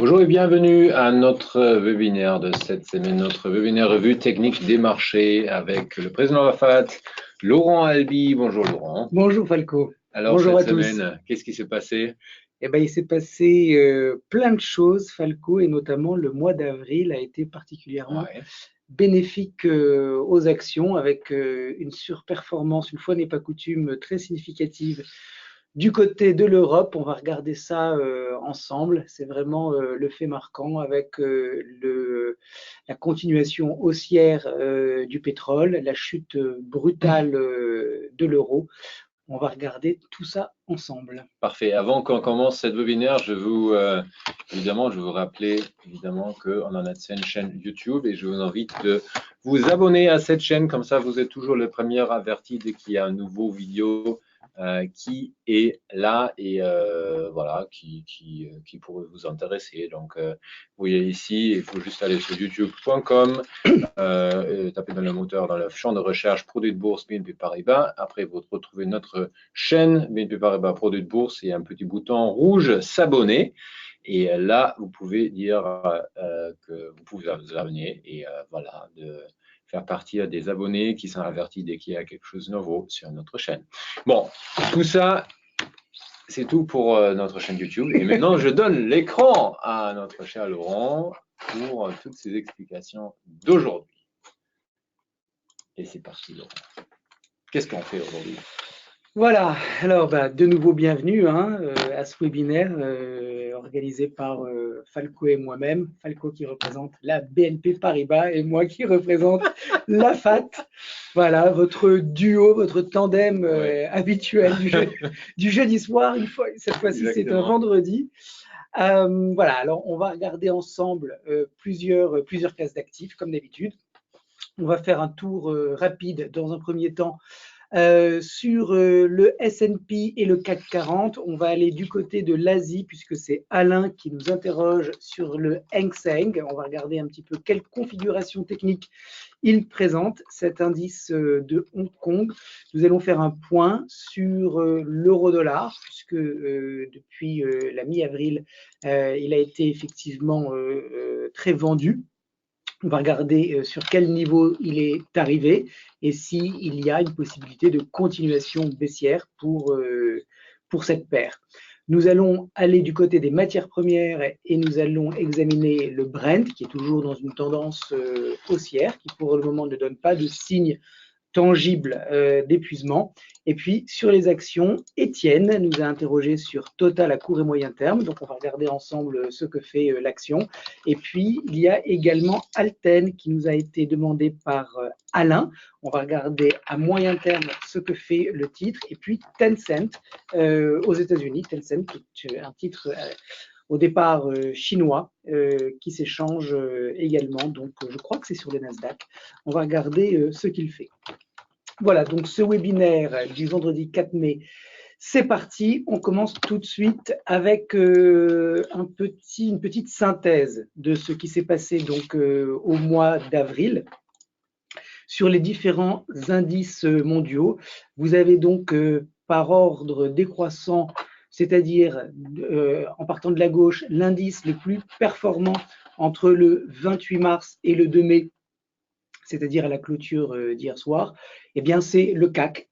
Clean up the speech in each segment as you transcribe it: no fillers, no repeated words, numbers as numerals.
Bonjour et bienvenue à notre webinaire de cette semaine, notre webinaire revue technique des marchés avec le président Rafat, Laurent Albi. Bonjour Laurent. Bonjour Falco. Alors Bonjour cette à tous. semaine, qu'est-ce qui s'est passé? Eh ben, il s'est passé plein de choses, Falco, et notamment le mois d'avril a été particulièrement Ouais. bénéfique aux actions avec une surperformance, une fois n'est pas coutume, très significative du côté de l'Europe. On va regarder ça ensemble. C'est vraiment le fait marquant avec la continuation haussière du pétrole, la chute brutale de l'euro. On va regarder tout ça ensemble. Parfait. Avant qu'on commence cette webinaire, évidemment, je vais vous rappeler évidemment qu'on en a une chaîne YouTube et je vous invite de vous abonner à cette chaîne. Comme ça, vous êtes toujours le premier averti dès qu'il y a un nouveau vidéo qui est là et voilà, qui pourrait vous intéresser. Donc, vous voyez ici, il faut juste aller sur youtube.com, taper dans le moteur, dans le champ de recherche produits de bourse BNP Paribas. Après, vous retrouvez notre chaîne BNP Paribas produits de bourse et un petit bouton rouge s'abonner. Et là, vous pouvez dire que vous pouvez vous abonner et voilà, de faire partie des abonnés qui sont avertis dès qu'il y a quelque chose de nouveau sur notre chaîne. Bon, tout ça, c'est tout pour notre chaîne YouTube. Et maintenant, je donne l'écran à notre cher Laurent pour toutes ces explications d'aujourd'hui. Et c'est parti, Laurent. Qu'est-ce qu'on fait aujourd'hui? Voilà, alors de nouveau bienvenue à ce webinaire organisé par Falco et moi-même. Falco qui représente la BNP Paribas et moi qui représente la FAT. Voilà, votre duo, votre tandem habituel du jeudi soir. Cette fois-ci, c'est un vendredi. Voilà, alors on va regarder ensemble plusieurs classes d'actifs, comme d'habitude. On va faire un tour rapide dans un premier temps sur le S&P et le CAC 40. On va aller du côté de l'Asie puisque c'est Alain qui nous interroge sur le Hang Seng. On va regarder un petit peu quelle configuration technique il présente, cet indice de Hong Kong. Nous allons faire un point sur l'euro-dollar puisque depuis la mi-avril, il a été effectivement très vendu. On va regarder sur quel niveau il est arrivé et s'il y a une possibilité de continuation baissière pour cette paire. Nous allons aller du côté des matières premières et nous allons examiner le Brent qui est toujours dans une tendance haussière, qui pour le moment ne donne pas de signe tangible d'épuisement. Et puis, sur les actions, Étienne nous a interrogé sur Total à court et moyen terme. Donc, on va regarder ensemble ce que fait l'action. Et puis, il y a également Alten qui nous a été demandé par Alain. On va regarder à moyen terme ce que fait le titre. Et puis, Tencent aux États-Unis. Tencent, qui est un titre au départ chinois, qui s'échange également. Donc, je crois que c'est sur les Nasdaq. On va regarder ce qu'il fait. Voilà, donc ce webinaire du vendredi 4 mai, c'est parti. On commence tout de suite avec une petite synthèse de ce qui s'est passé donc, au mois d'avril sur les différents indices mondiaux. Vous avez donc par ordre décroissant, c'est-à-dire en partant de la gauche, l'indice le plus performant entre le 28 mars et le 2 mai, c'est-à-dire à la clôture d'hier soir, eh bien c'est le CAC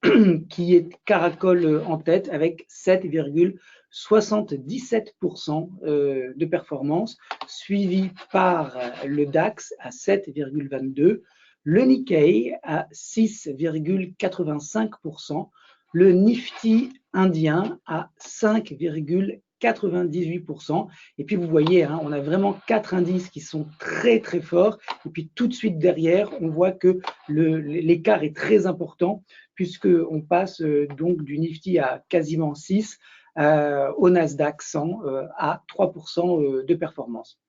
qui caracole en tête avec 7,77% de performance, suivi par le DAX à 7,22%, le Nikkei à 6,85%, le Nifty indien à 5,98%. Et puis vous voyez, on a vraiment 4 indices qui sont très très forts. Et puis tout de suite derrière, on voit que l'écart est très important puisqu'on passe donc du Nifty à quasiment 6, au Nasdaq 100 à 3% de performance.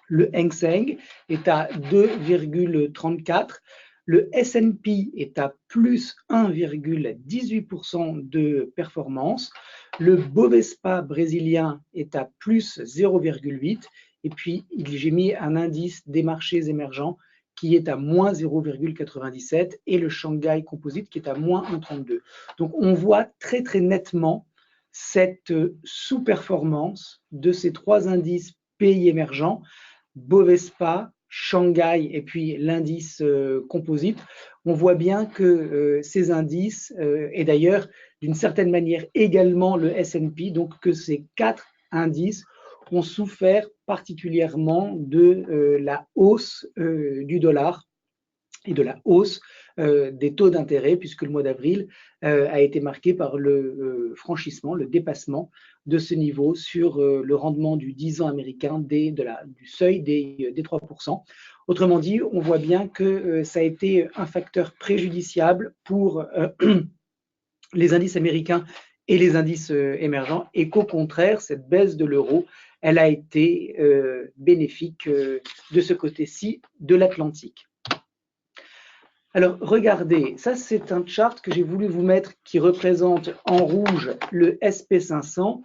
Le Hang Seng est à 2,34. Le S&P est à plus 1,18% de performance. Le Bovespa brésilien est à plus 0,8. Et puis, j'ai mis un indice des marchés émergents qui est à moins 0,97 et le Shanghai Composite qui est à moins 1,32. Donc, on voit très, très nettement cette sous-performance de ces 3 indices pays émergents, Bovespa, Shanghai et puis l'indice composite, on voit bien que ces indices, et d'ailleurs d'une certaine manière également le S&P, donc que ces 4 indices ont souffert particulièrement de la hausse du dollar et de la hausse des taux d'intérêt, puisque le mois d'avril a été marqué par le franchissement, le dépassement de ce niveau sur le rendement du 10 ans américain du seuil des 3%. Autrement dit, on voit bien que ça a été un facteur préjudiciable pour les indices américains et les indices émergents, et qu'au contraire, cette baisse de l'euro, elle a été bénéfique de ce côté-ci de l'Atlantique. Alors, regardez, ça c'est un chart que j'ai voulu vous mettre qui représente en rouge le SP500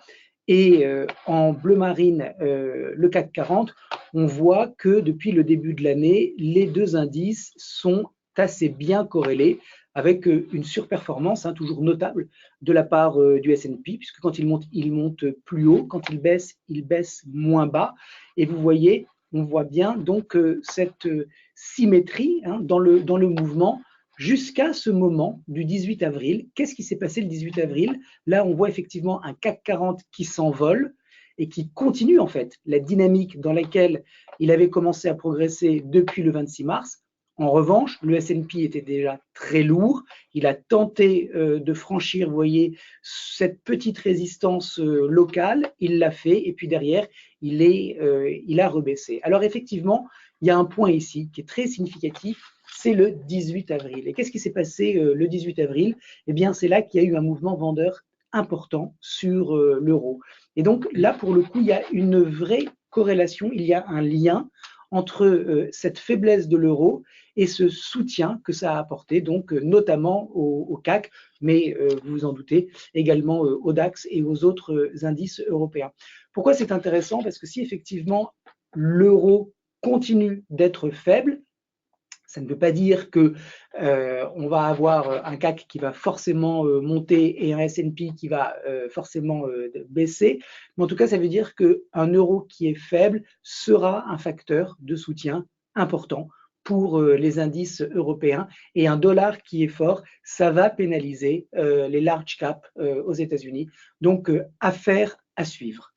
et en bleu marine le CAC 40. On voit que depuis le début de l'année, les deux indices sont assez bien corrélés avec une surperformance toujours notable de la part du S&P, puisque quand il monte plus haut, quand il baisse moins bas. Et vous voyez, on voit bien donc cette symétrie dans le mouvement jusqu'à ce moment du 18 avril. Qu'est-ce qui s'est passé le 18 avril? Là, on voit effectivement un CAC 40 qui s'envole et qui continue en fait la dynamique dans laquelle il avait commencé à progresser depuis le 26 mars. En revanche, le S&P était déjà très lourd. Il a tenté de franchir, vous voyez, cette petite résistance locale. Il l'a fait et puis derrière, il a rebaissé. Alors effectivement, il y a un point ici qui est très significatif, c'est le 18 avril. Et qu'est-ce qui s'est passé le 18 avril? Eh bien, c'est là qu'il y a eu un mouvement vendeur important sur l'euro. Et donc là, pour le coup, il y a une vraie corrélation, il y a un lien entre cette faiblesse de l'euro et ce soutien que ça a apporté, donc notamment au CAC, mais vous vous en doutez, également au DAX et aux autres indices européens. Pourquoi c'est intéressant? Parce que si effectivement l'euro continue d'être faible, ça ne veut pas dire que on va avoir un CAC qui va forcément monter et un S&P qui va forcément baisser. Mais en tout cas, ça veut dire qu'un euro qui est faible sera un facteur de soutien important pour les indices européens. Et un dollar qui est fort, ça va pénaliser les large caps aux États-Unis. Donc, affaire à suivre.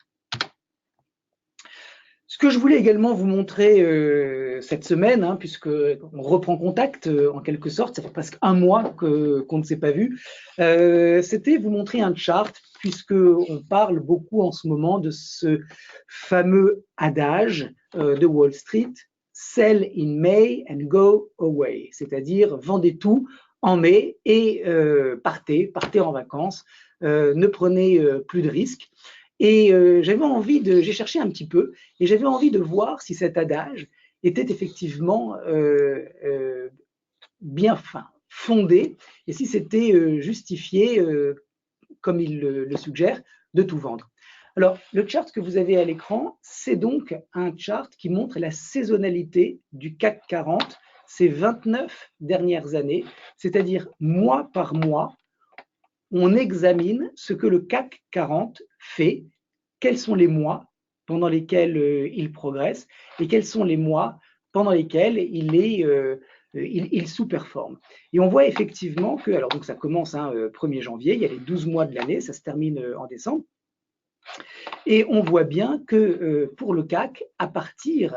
Ce que je voulais également vous montrer cette semaine, puisqu'on reprend contact en quelque sorte, ça fait presque un mois qu'on ne s'est pas vu, c'était vous montrer un chart, puisqu'on parle beaucoup en ce moment de ce fameux adage de Wall Street, sell in May and go away, c'est-à-dire vendez tout en mai et partez en vacances, ne prenez plus de risques. Et j'ai cherché un petit peu et j'avais envie de voir si cet adage était effectivement bien fondé et si c'était justifié, comme il le suggère, de tout vendre. Alors, le chart que vous avez à l'écran, c'est donc un chart qui montre la saisonnalité du CAC 40 ces 29 dernières années, c'est-à-dire mois par mois, on examine ce que le CAC 40 fait, quels sont les mois pendant lesquels il progresse et quels sont les mois pendant lesquels il sous-performe. Et on voit effectivement que, alors donc ça commence 1er janvier, il y a les 12 mois de l'année, ça se termine en décembre. Et on voit bien que pour le CAC, à partir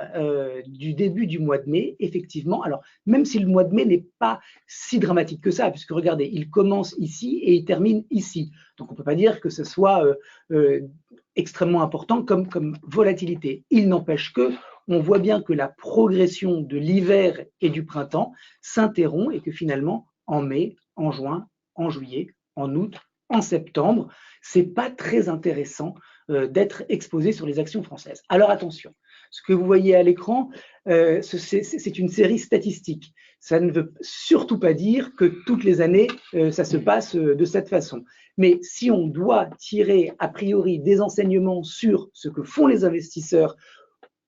du début du mois de mai, effectivement, alors même si le mois de mai n'est pas si dramatique que ça, puisque regardez, il commence ici et il termine ici. Donc on ne peut pas dire que ce soit extrêmement important comme volatilité. Il n'empêche que on voit bien que la progression de l'hiver et du printemps s'interrompt et que finalement, en mai, en juin, en juillet, en août, en septembre, c'est pas très intéressant d'être exposé sur les actions françaises. Alors attention, ce que vous voyez à l'écran, c'est une série statistique. Ça ne veut surtout pas dire que toutes les années, ça se passe de cette façon. Mais si on doit tirer a priori des enseignements sur ce que font les investisseurs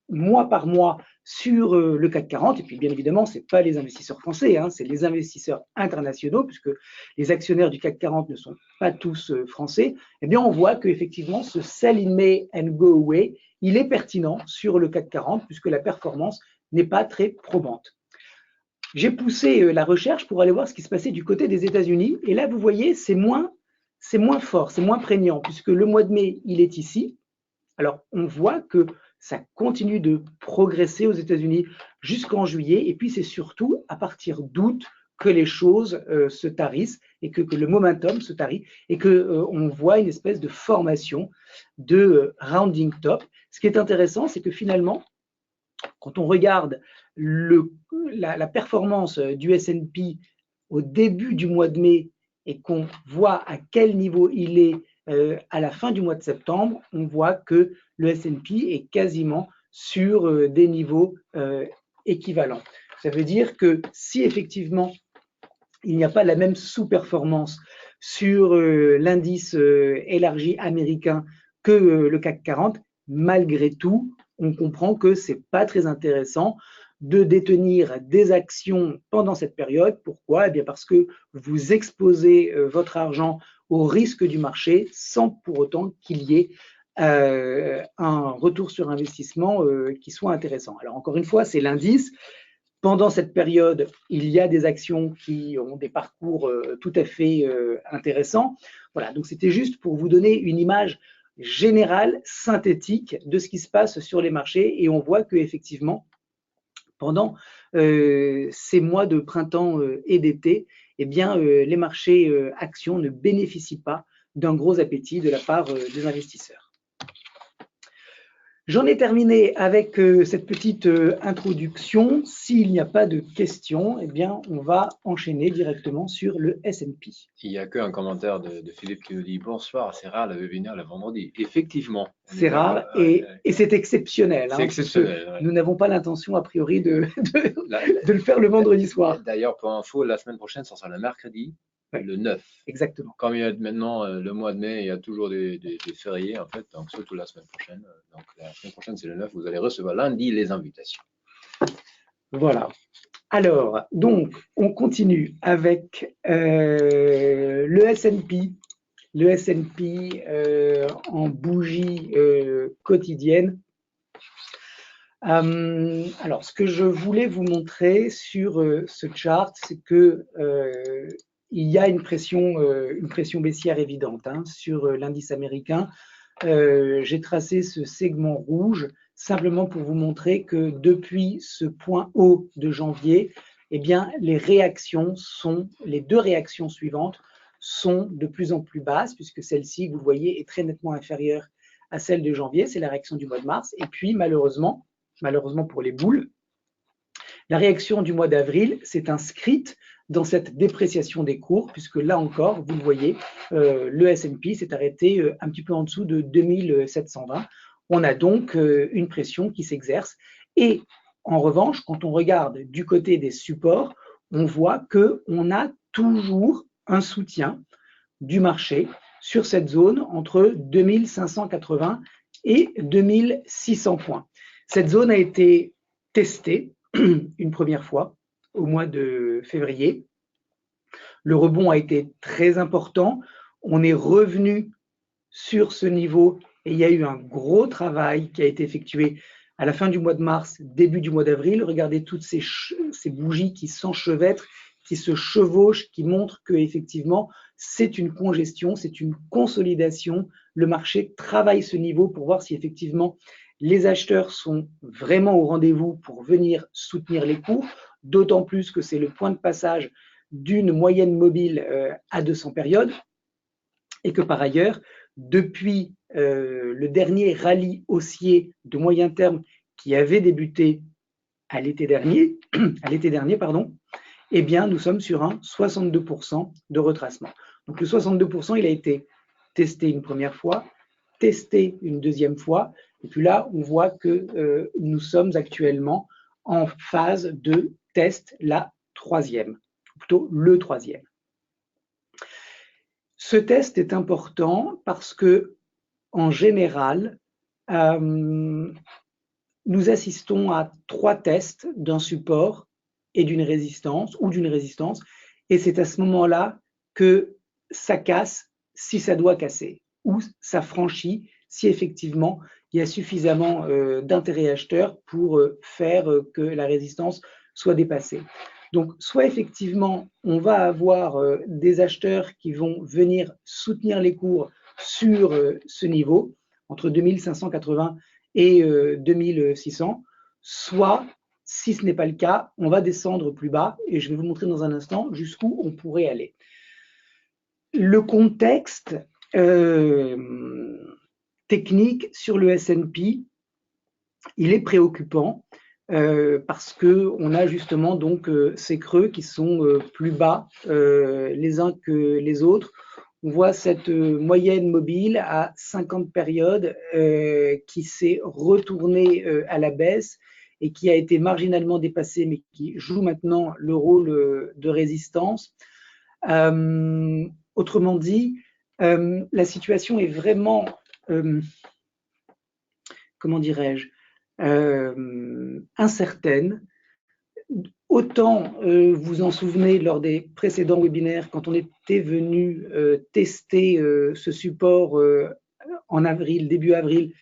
mois par mois sur le CAC 40. Et puis, bien évidemment, ce n'est pas les investisseurs français, hein, c'est les investisseurs internationaux, puisque les actionnaires du CAC 40 ne sont pas tous français. Eh bien, on voit qu'effectivement, ce sell in May and go away, il est pertinent sur le CAC 40, puisque la performance n'est pas très probante. J'ai poussé la recherche pour aller voir ce qui se passait du côté des États-Unis. Et là, vous voyez, c'est moins fort, c'est moins prégnant, puisque le mois de mai, il est ici. Alors, on voit que ça continue de progresser aux États-Unis jusqu'en juillet. Et puis, c'est surtout à partir d'août que les choses se tarissent et que le momentum se tarit et qu'on voit une espèce de formation de rounding top. Ce qui est intéressant, c'est que finalement, quand on regarde la performance du S&P au début du mois de mai et qu'on voit à quel niveau il est à la fin du mois de septembre, on voit que le S&P est quasiment sur des niveaux équivalents. Ça veut dire que si effectivement il n'y a pas la même sous-performance sur l'indice élargi américain que le CAC 40, malgré tout, on comprend que ce n'est pas très intéressant de détenir des actions pendant cette période. Pourquoi? Eh bien parce que vous exposez votre argent au risque du marché sans pour autant qu'il y ait un retour sur investissement qui soit intéressant. Alors encore une fois, c'est l'indice. Pendant cette période, il y a des actions qui ont des parcours tout à fait intéressants. Voilà, donc c'était juste pour vous donner une image générale, synthétique de ce qui se passe sur les marchés. Et on voit qu'effectivement, pendant ces mois de printemps et d'été, eh bien, les marchés actions ne bénéficient pas d'un gros appétit de la part des investisseurs. J'en ai terminé avec cette petite introduction. S'il n'y a pas de questions, eh bien, on va enchaîner directement sur le S&P. Il n'y a qu'un commentaire de Philippe qui nous dit « Bonsoir, c'est rare le webinaire le vendredi ». Effectivement. C'est rare et c'est exceptionnel. C'est exceptionnel. Nous n'avons pas l'intention, a priori, de le faire le vendredi soir. D'ailleurs, pour info, la semaine prochaine, ça sera le mercredi. Le 9. Exactement. Comme il y a maintenant le mois de mai, il y a toujours des fériés, en fait, donc surtout la semaine prochaine. Donc la semaine prochaine, c'est le 9, vous allez recevoir lundi les invitations. Voilà. Alors, donc, on continue avec le S&P. Le S&P en bougie quotidienne. Alors, ce que je voulais vous montrer sur ce chart, c'est que il y a une pression baissière évidente hein, sur l'indice américain. J'ai tracé ce segment rouge simplement pour vous montrer que depuis ce point haut de janvier, eh bien, les deux réactions suivantes sont de plus en plus basses, puisque celle-ci, vous voyez, est très nettement inférieure à celle de janvier, c'est la réaction du mois de mars. Et puis, malheureusement pour les boules, la réaction du mois d'avril s'est inscrite dans cette dépréciation des cours, puisque là encore, vous le voyez, le S&P s'est arrêté un petit peu en dessous de 2720. On a donc une pression qui s'exerce. Et en revanche, quand on regarde du côté des supports, on voit qu'on a toujours un soutien du marché sur cette zone entre 2580 et 2600 points. Cette zone a été testée une première fois au mois de février. Le rebond a été très important. On est revenu sur ce niveau et il y a eu un gros travail qui a été effectué à la fin du mois de mars, début du mois d'avril. Regardez toutes ces bougies qui s'enchevêtrent, qui se chevauchent, qui montrent qu'effectivement, c'est une congestion, c'est une consolidation. Le marché travaille ce niveau pour voir si effectivement les acheteurs sont vraiment au rendez-vous pour venir soutenir les cours, d'autant plus que c'est le point de passage d'une moyenne mobile à 200 périodes et que par ailleurs, depuis le dernier rallye haussier de moyen terme qui avait débuté à l'été dernier, eh bien, nous sommes sur un 62% de retracement. Donc le 62%, il a été testé une première fois, testé une deuxième fois, et puis là, on voit que nous sommes actuellement en phase de test, la troisième, ou plutôt le troisième. Ce test est important parce que, en général, nous assistons à 3 tests d'un support et d'une résistance, et c'est à ce moment-là que ça casse si ça doit casser, ou ça franchit si effectivement il y a suffisamment d'intérêt acheteur pour faire que la résistance soit dépassée. Donc, soit effectivement, on va avoir des acheteurs qui vont venir soutenir les cours sur ce niveau, entre 2580 et 2600, soit, si ce n'est pas le cas, on va descendre plus bas, et je vais vous montrer dans un instant jusqu'où on pourrait aller. Le contexte technique sur le S&P, il est préoccupant parce qu'on a justement donc ces creux qui sont plus bas les uns que les autres. On voit cette moyenne mobile à 50 périodes qui s'est retournée à la baisse et qui a été marginalement dépassée, mais qui joue maintenant le rôle de résistance. Autrement dit, la situation est vraiment, comment dirais-je, incertaine. Autant vous en souvenez lors des précédents webinaires, quand on était venu tester ce support en avril, début avril,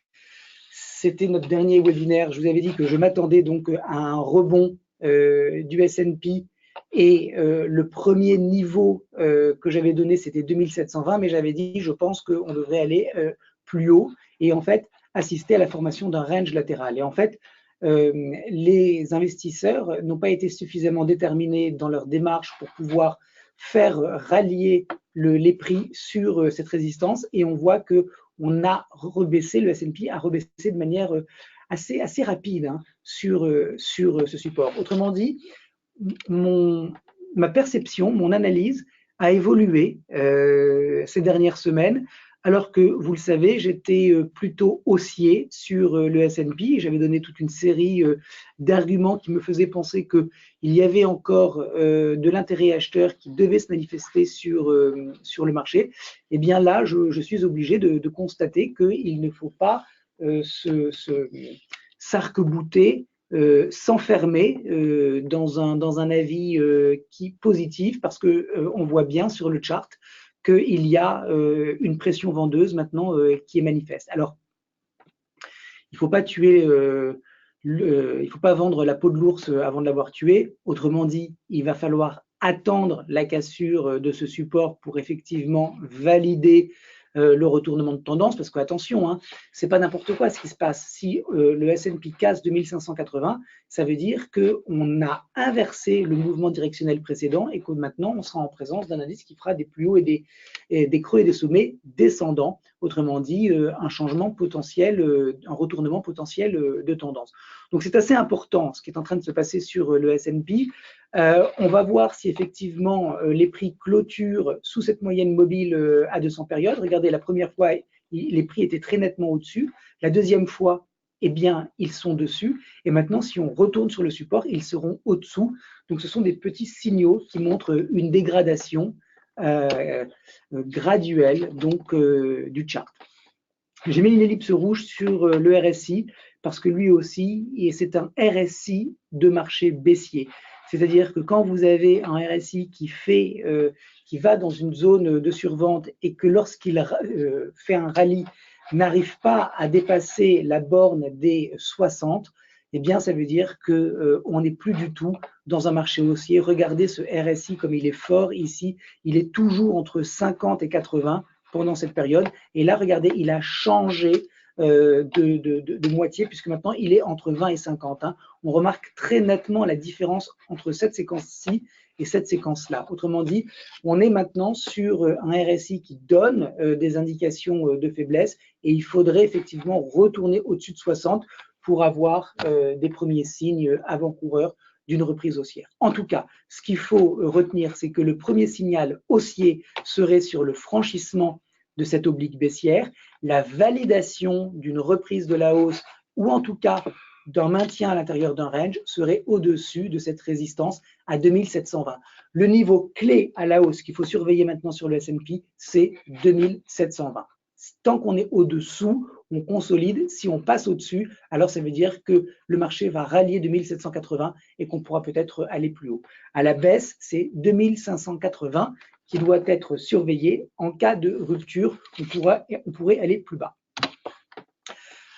c'était notre dernier webinaire. Je vous avais dit que je m'attendais donc à un rebond du S&P et le premier niveau que j'avais donné, c'était 2720, mais j'avais dit, je pense qu'on devrait aller plus haut et en fait assister à la formation d'un range latéral. Et en fait, les investisseurs n'ont pas été suffisamment déterminés dans leur démarche pour pouvoir faire rallier les prix sur cette résistance et on voit qu'on a rebaissé, le S&P a rebaissé de manière assez rapide sur ce support. Autrement dit, ma perception, mon analyse a évolué ces dernières semaines, alors que, vous le savez, j'étais plutôt haussier sur le S&P. J'avais donné toute une série d'arguments qui me faisaient penser qu'il y avait encore de l'intérêt acheteur qui devait se manifester sur le marché. Et bien là, je suis obligé de constater qu'il ne faut pas s'arc-bouter, s'enfermer dans un avis positif, parce qu'on voit bien sur le chart qu'il y a une pression vendeuse maintenant qui est manifeste. Alors, il ne faut pas il faut pas vendre la peau de l'ours avant de l'avoir tué. Autrement dit, il va falloir attendre la cassure de ce support pour effectivement valider le retournement de tendance, parce que attention, c'est pas n'importe quoi ce qui se passe. Si le S&P casse 2580, ça veut dire qu'on a inversé le mouvement directionnel précédent et que maintenant on sera en présence d'un indice qui fera des plus hauts et des creux et des sommets descendants. Autrement dit, un changement potentiel, un retournement potentiel de tendance. Donc c'est assez important ce qui est en train de se passer sur le S&P. On va voir si effectivement les prix clôturent sous cette moyenne mobile à 200 périodes. Regardez, la première fois, les prix étaient très nettement au-dessus. La deuxième fois, eh bien, ils sont dessus. Et maintenant, si on retourne sur le support, ils seront au-dessous. Donc, ce sont des petits signaux qui montrent une dégradation graduelle donc, du chart. J'ai mis une ellipse rouge sur le RSI parce que lui aussi, c'est un RSI de marché baissier. C'est-à-dire que quand vous avez un RSI qui va dans une zone de survente et que lorsqu'il fait un rallye, n'arrive pas à dépasser la borne des 60, eh bien, ça veut dire qu'on n'est plus du tout dans un marché haussier. Regardez ce RSI comme il est fort ici. Il est toujours entre 50 et 80 pendant cette période. Et là, regardez, il a changé de moitié, puisque maintenant, il est entre 20 et 50. On remarque très nettement la différence entre cette séquence-ci et cette séquence-là. Autrement dit, on est maintenant sur un RSI qui donne des indications de faiblesse et il faudrait effectivement retourner au-dessus de 60 pour avoir des premiers signes avant-coureurs d'une reprise haussière. En tout cas, ce qu'il faut retenir, c'est que le premier signal haussier serait sur le franchissement de cette oblique baissière, la validation d'une reprise de la hausse ou en tout cas d'un maintien à l'intérieur d'un range serait au-dessus de cette résistance à 2720. Le niveau clé à la hausse qu'il faut surveiller maintenant sur le S&P, c'est 2720. Tant qu'on est au-dessous, on consolide. Si on passe au-dessus, alors ça veut dire que le marché va rallier 2780 et qu'on pourra peut-être aller plus haut. À la baisse, c'est 2580 qui doit être surveillé. En cas de rupture, on pourrait aller plus bas.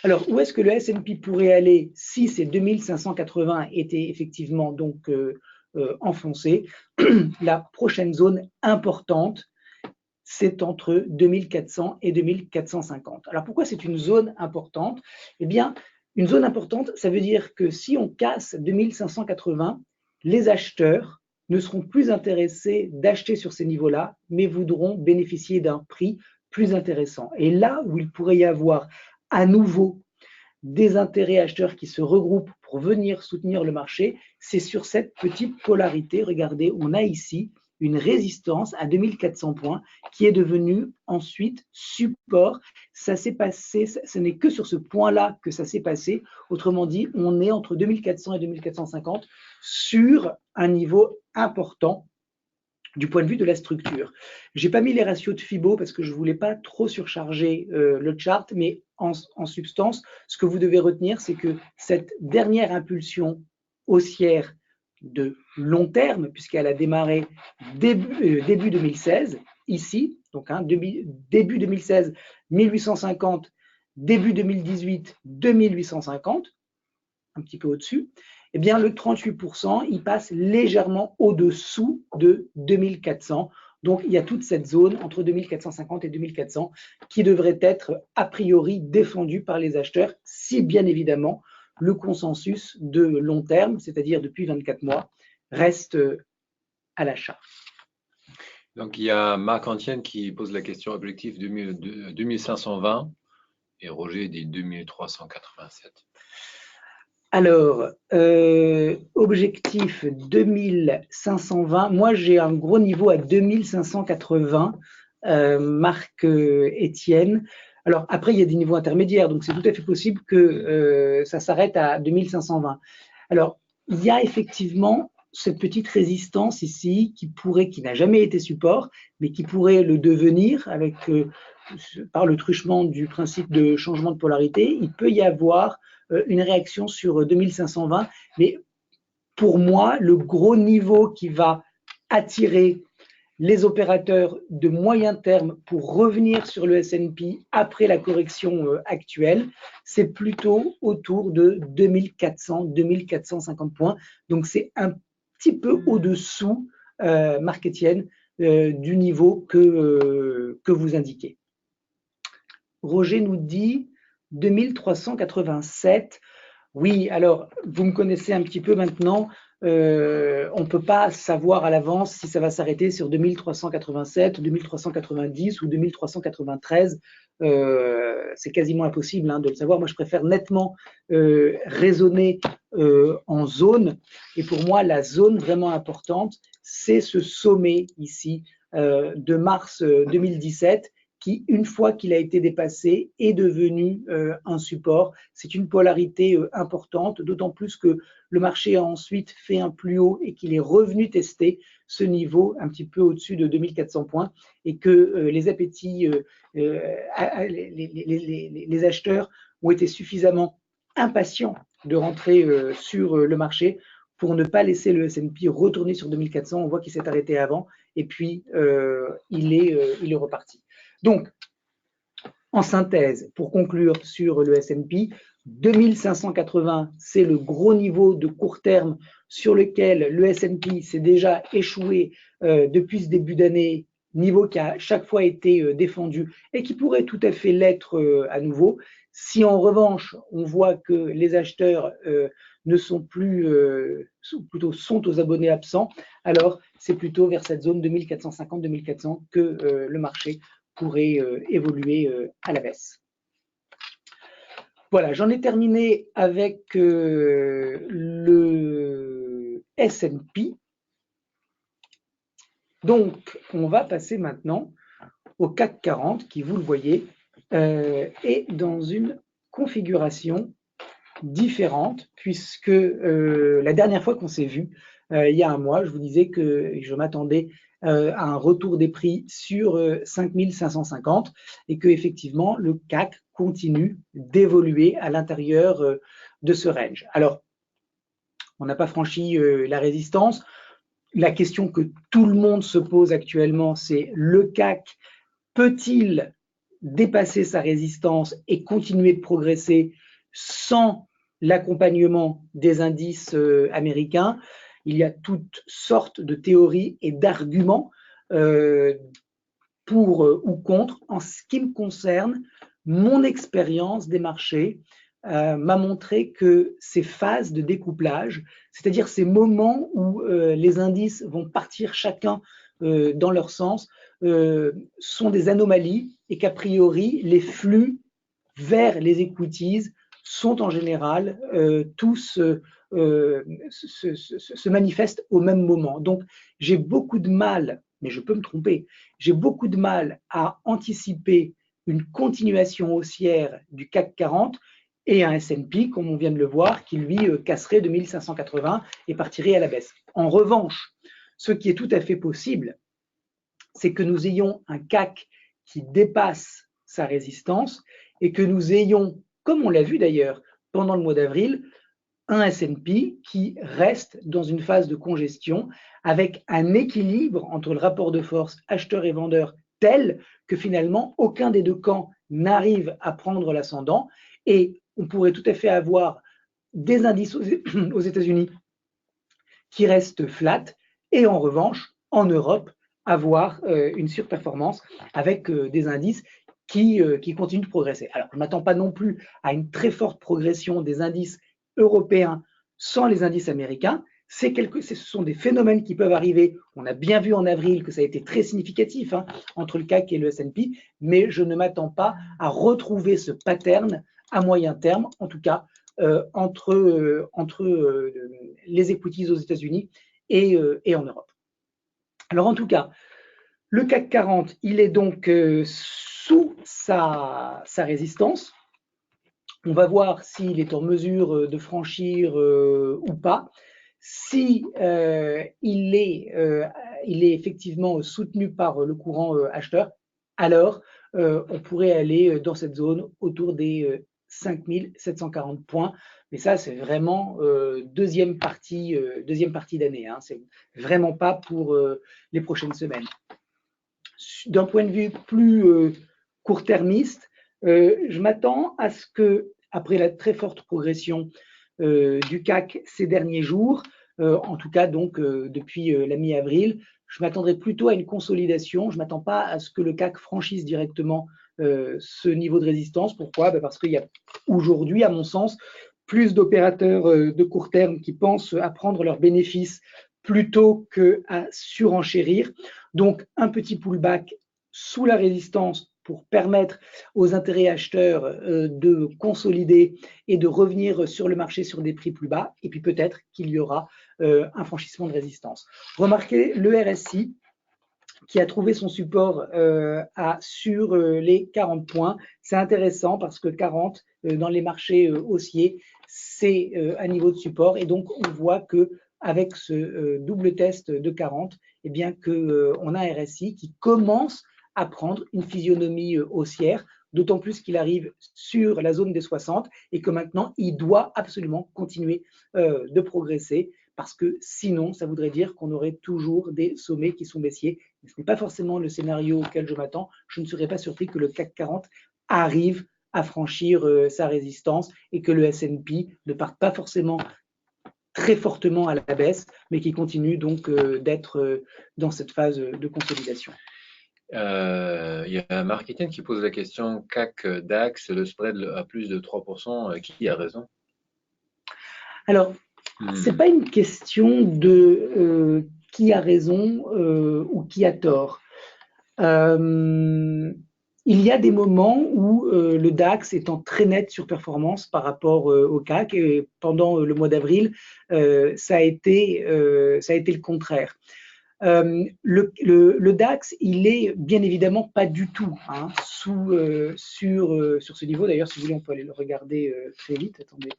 Alors, où est-ce que le S&P pourrait aller si ces 2580 étaient effectivement donc enfoncés? La prochaine zone importante, c'est entre 2400 et 2450. Alors, pourquoi c'est une zone importante? Eh bien, une zone importante, ça veut dire que si on casse 2580, les acheteurs ne seront plus intéressés d'acheter sur ces niveaux-là, mais voudront bénéficier d'un prix plus intéressant. Et là où il pourrait y avoir à nouveau des intérêts acheteurs qui se regroupent pour venir soutenir le marché, c'est sur cette petite polarité. Regardez, on a ici une résistance à 2400 points qui est devenue ensuite support. Ça s'est passé, ce n'est que sur ce point-là que ça s'est passé. Autrement dit, on est entre 2400 et 2450 sur un niveau important du point de vue de la structure. Je n'ai pas mis les ratios de Fibo parce que je ne voulais pas trop surcharger le chart, mais en substance, ce que vous devez retenir, c'est que cette dernière impulsion haussière de long terme, puisqu'elle a démarré début 2016, ici, donc début 2016, 1850, début 2018, 2850, un petit peu au-dessus, eh bien, le 38%, il passe légèrement au-dessous de 2400. Donc, il y a toute cette zone entre 2450 et 2400 qui devrait être a priori défendue par les acheteurs si, bien évidemment, le consensus de long terme, c'est-à-dire depuis 24 mois, reste à l'achat. Donc, il y a Marc Antienne qui pose la question objectif 2520 et Roger dit 2387. Alors, objectif 2520, moi j'ai un gros niveau à 2580, Marc Étienne. Alors après, il y a des niveaux intermédiaires, donc c'est tout à fait possible que ça s'arrête à 2520. Alors, il y a effectivement cette petite résistance ici qui n'a jamais été support, mais qui pourrait le devenir avec, par le truchement du principe de changement de polarité. Il peut y avoir une réaction sur 2520, mais pour moi, le gros niveau qui va attirer les opérateurs de moyen terme pour revenir sur le S&P après la correction actuelle, c'est plutôt autour de 2400-2450 points. Donc, c'est un petit peu au-dessous, Marc-Étienne, du niveau que vous indiquez. Roger nous dit 2387. Oui, alors, vous me connaissez un petit peu maintenant. On ne peut pas savoir à l'avance si ça va s'arrêter sur 2387, 2390 ou 2393. C'est quasiment impossible de le savoir. Moi, je préfère nettement raisonner en zone. Et pour moi, la zone vraiment importante, c'est ce sommet ici de mars 2017 qui, une fois qu'il a été dépassé, est devenu un support. C'est une polarité importante, d'autant plus que le marché a ensuite fait un plus haut et qu'il est revenu tester ce niveau un petit peu au-dessus de 2400 points et que les appétits, les acheteurs ont été suffisamment impatients de rentrer sur le marché pour ne pas laisser le S&P retourner sur 2400. On voit qu'il s'est arrêté avant et puis il est reparti. Donc, en synthèse, pour conclure sur le S&P, 2580, c'est le gros niveau de court terme sur lequel le S&P s'est déjà échoué depuis ce début d'année, niveau qui a chaque fois été défendu et qui pourrait tout à fait l'être à nouveau. Si en revanche, on voit que les acheteurs ne sont plus, plutôt sont aux abonnés absents, alors c'est plutôt vers cette zone 2450-2400 que le marché pourrait évoluer à la baisse. Voilà, j'en ai terminé avec le S&P. Donc, on va passer maintenant au CAC 40 qui, vous le voyez, est dans une configuration différente puisque la dernière fois qu'on s'est vu, il y a un mois, je vous disais que je m'attendais à un retour des prix sur 5550 et que effectivement le CAC continue d'évoluer à l'intérieur de ce range. Alors, on n'a pas franchi la résistance. La question que tout le monde se pose actuellement, c'est le CAC peut-il dépasser sa résistance et continuer de progresser sans l'accompagnement des indices américains? Il y a toutes sortes de théories et d'arguments pour ou contre. En ce qui me concerne, mon expérience des marchés m'a montré que ces phases de découplage, c'est-à-dire ces moments où les indices vont partir chacun dans leur sens, sont des anomalies et qu'a priori, les flux vers les equities sont en général tous se manifestent au même moment. Donc, j'ai beaucoup de mal, mais je peux me tromper, j'ai beaucoup de mal à anticiper une continuation haussière du CAC 40 et un S&P, comme on vient de le voir, qui lui casserait de 1580 et partirait à la baisse. En revanche, ce qui est tout à fait possible, c'est que nous ayons un CAC qui dépasse sa résistance et que nous ayons, comme on l'a vu d'ailleurs pendant le mois d'avril, un S&P qui reste dans une phase de congestion avec un équilibre entre le rapport de force acheteur et vendeur tel que finalement aucun des deux camps n'arrive à prendre l'ascendant et on pourrait tout à fait avoir des indices aux États-Unis qui restent flat et en revanche en Europe avoir une surperformance avec des indices qui continuent de progresser. Alors, je ne m'attends pas non plus à une très forte progression des indices européens sans les indices américains. Ce sont des phénomènes qui peuvent arriver. On a bien vu en avril que ça a été très significatif entre le CAC et le S&P, mais je ne m'attends pas à retrouver ce pattern à moyen terme, en tout cas entre les equities aux États-Unis et en Europe. Alors en tout cas, le CAC 40, il est donc sous sa résistance. On va voir s'il est en mesure de franchir ou pas. Si il est effectivement soutenu par le courant acheteur, alors on pourrait aller dans cette zone autour des 5740 points. Mais ça, c'est vraiment deuxième partie d'année. C'est vraiment pas pour les prochaines semaines. D'un point de vue plus court-termiste, je m'attends à ce que, après la très forte progression du CAC ces derniers jours, en tout cas donc depuis la mi-avril, je m'attendrai plutôt à une consolidation. Je ne m'attends pas à ce que le CAC franchisse directement ce niveau de résistance. Pourquoi? Parce qu'il y a aujourd'hui, à mon sens, plus d'opérateurs de court terme qui pensent à prendre leurs bénéfices plutôt qu'à surenchérir. Donc, un petit pullback sous la résistance pour permettre aux intérêts acheteurs de consolider et de revenir sur le marché sur des prix plus bas. Et puis peut-être qu'il y aura un franchissement de résistance. Remarquez le RSI qui a trouvé son support sur les 40 points. C'est intéressant parce que 40 dans les marchés haussiers, c'est un niveau de support. Et donc, on voit que avec ce double test de 40, eh bien qu'on a un RSI qui commence à prendre une physionomie haussière, d'autant plus qu'il arrive sur la zone des 60 et que maintenant, il doit absolument continuer de progresser parce que sinon, ça voudrait dire qu'on aurait toujours des sommets qui sont baissiers. Ce n'est pas forcément le scénario auquel je m'attends. Je ne serais pas surpris que le CAC 40 arrive à franchir sa résistance et que le S&P ne parte pas forcément très fortement à la baisse, mais qui continue donc d'être dans cette phase de consolidation. Il y a Marc Etienne qui pose la question CAC DAX, le spread à plus de 3%, qui a raison? Alors, ce n'est pas une question de qui a raison ou qui a tort. Il y a des moments où le DAX est en très nette surperformance par rapport au CAC et pendant le mois d'avril, ça a été le contraire. Le DAX, il est bien évidemment pas du tout sur ce niveau. D'ailleurs, si vous voulez, on peut aller le regarder très vite. Attendez.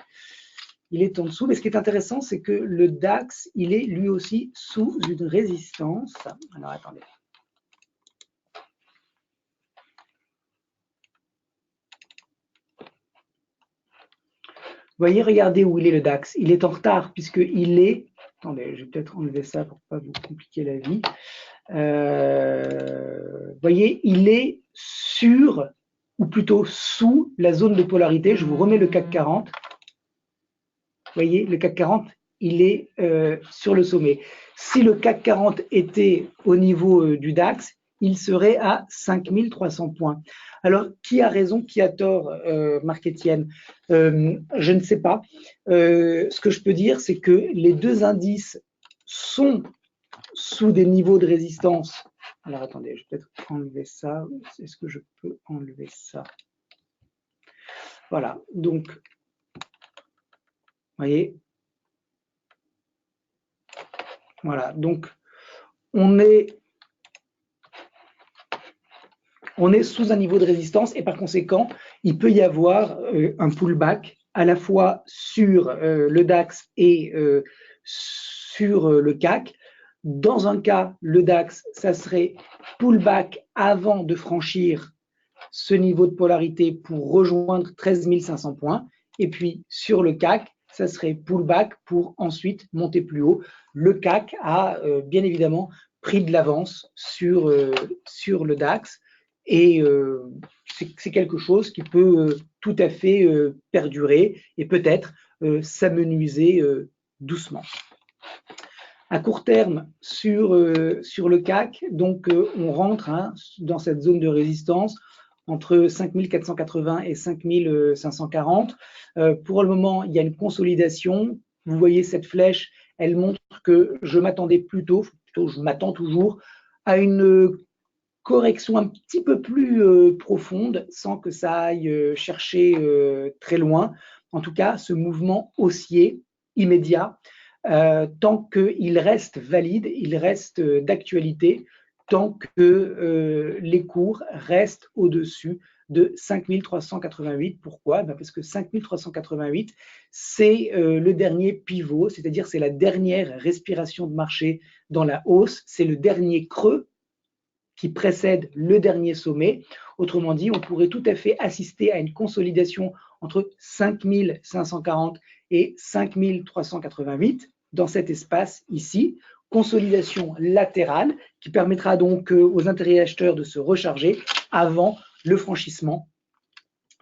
Il est en dessous, mais ce qui est intéressant, c'est que le DAX, il est lui aussi sous une résistance. Alors, attendez. voyez, regardez où il est le DAX. Il est en retard puisqu'il est… Attendez, je vais peut-être enlever ça pour ne pas vous compliquer la vie. Voyez, il est sur, ou plutôt sous la zone de polarité. Je vous remets le CAC 40. Voyez, le CAC 40, il est sur le sommet. Si le CAC 40 était au niveau du DAX, il serait à 5300 points. Alors, qui a raison, qui a tort, Marc-Étienne? Je ne sais pas. Ce que je peux dire, c'est que les deux indices sont sous des niveaux de résistance. Alors, attendez, je vais peut-être enlever ça. Est-ce que je peux enlever ça? Voilà, donc, vous voyez, voilà, donc on est sous un niveau de résistance et par conséquent, il peut y avoir un pullback à la fois sur le DAX et sur le CAC. Dans un cas, le DAX, ça serait pullback avant de franchir ce niveau de polarité pour rejoindre 13 500 points. Et puis sur le CAC, ça serait pullback pour ensuite monter plus haut. Le CAC a bien évidemment pris de l'avance sur le DAX et c'est quelque chose qui peut tout à fait perdurer et peut-être s'amenuiser doucement. À court terme, sur le CAC, donc on rentre dans cette zone de résistance entre 5480 et 5540. Pour le moment, il y a une consolidation. Vous voyez cette flèche, elle montre que je m'attendais plutôt, je m'attends toujours, à une correction un petit peu plus profonde, sans que ça aille chercher très loin. En tout cas, ce mouvement haussier immédiat, tant qu'il reste valide, il reste d'actualité, tant que les cours restent au-dessus de 5388. Pourquoi? Parce que 5388, c'est le dernier pivot, c'est-à-dire c'est la dernière respiration de marché dans la hausse, c'est le dernier creux qui précède le dernier sommet. Autrement dit, on pourrait tout à fait assister à une consolidation entre 5540 et 5388 dans cet espace ici. Consolidation latérale qui permettra donc aux intérêts acheteurs de se recharger avant le franchissement